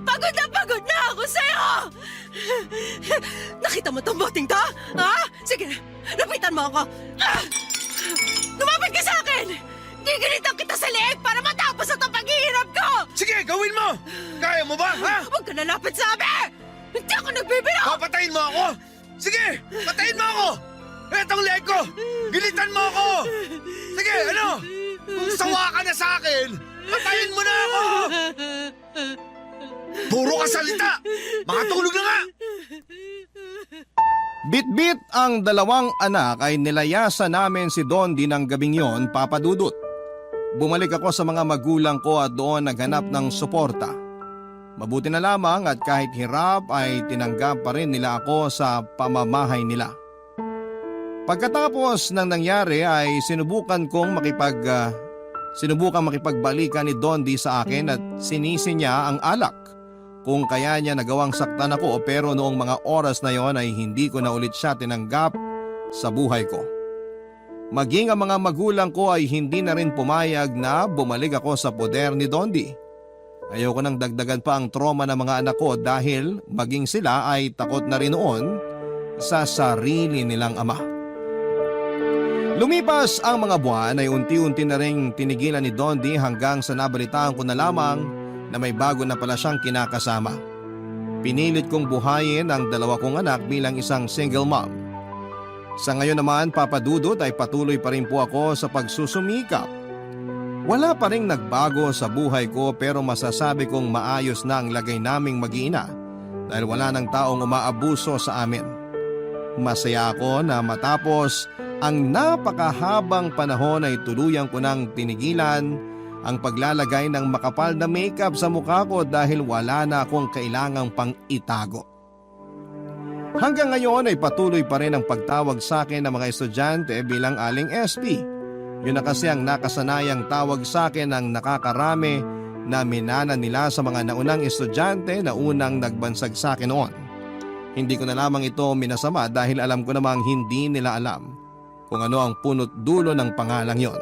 Pagod na ako sa'yo! Nakita mo tong boting to? Ha? Sige, lapitan mo ako! Lumapit ka sa akin! Gigilitan kita sa leeg para matapos ang paghihirap ko!
Sige, gawin mo! Kaya mo ba, ha?
Huwag ka na lapit sa amin! Hindi ako nagbibiro!
Papatayin mo ako! Sige, patayin mo ako! Etong leg ko! Gilitan mo ako! Sige, ano? Kung sawa ka na sa akin, patayin mo na ako! Puro ka salita! Makatulog na nga!
Bit-bit ang dalawang anak ay nilayasan namin si Dondi ng gabing yon, Papa Dudut. Bumalik ako sa mga magulang ko at doon naghanap ng suporta. Mabuti na lamang at kahit hirap ay tinanggap pa rin nila ako sa pamamahay nila. Pagkatapos ng nangyari ay sinubukang makipagbalikan ni Dondi sa akin at sinisi niya ang alak. Kung kaya niya nagawang saktan ako, pero noong mga oras na yon ay hindi ko na ulit siya tinanggap sa buhay ko. Maging ang mga magulang ko ay hindi na rin pumayag na bumalik ako sa poder ni Dondi. Ayoko nang dagdagan pa ang trauma ng mga anak ko dahil maging sila ay takot na rin noon sa sarili nilang ama. Lumipas ang mga buwan ay unti-unti na ring tinigilan ni Dondi hanggang sa nabalitaan ko na lamang na may bago na pala siyang kinakasama. Pinilit kong buhayin ang dalawa kong anak bilang isang single mom. Sa ngayon naman, Papa Dudut, ay patuloy pa rin po ako sa pagsusumikap. Wala pa rin nagbago sa buhay ko pero masasabi kong maayos na ang lagay naming mag-iina dahil wala nang taong umaabuso sa amin. Masaya ako na matapos ang napakahabang panahon ay tuluyang ko nang tinigilan ang paglalagay ng makapal na makeup sa mukha ko dahil wala na akong kailangang pang itago. Hanggang ngayon ay patuloy pa rin ang pagtawag sa akin ng mga estudyante bilang Aling SP. Yun na kasi ang nakasanayang tawag sa akin ng nakakarami na minana nila sa mga naunang estudyante na unang nagbansag sa akin noon. Hindi ko na lamang ito minasama dahil alam ko namang hindi nila alam kung ano ang punot dulo ng pangalang yon.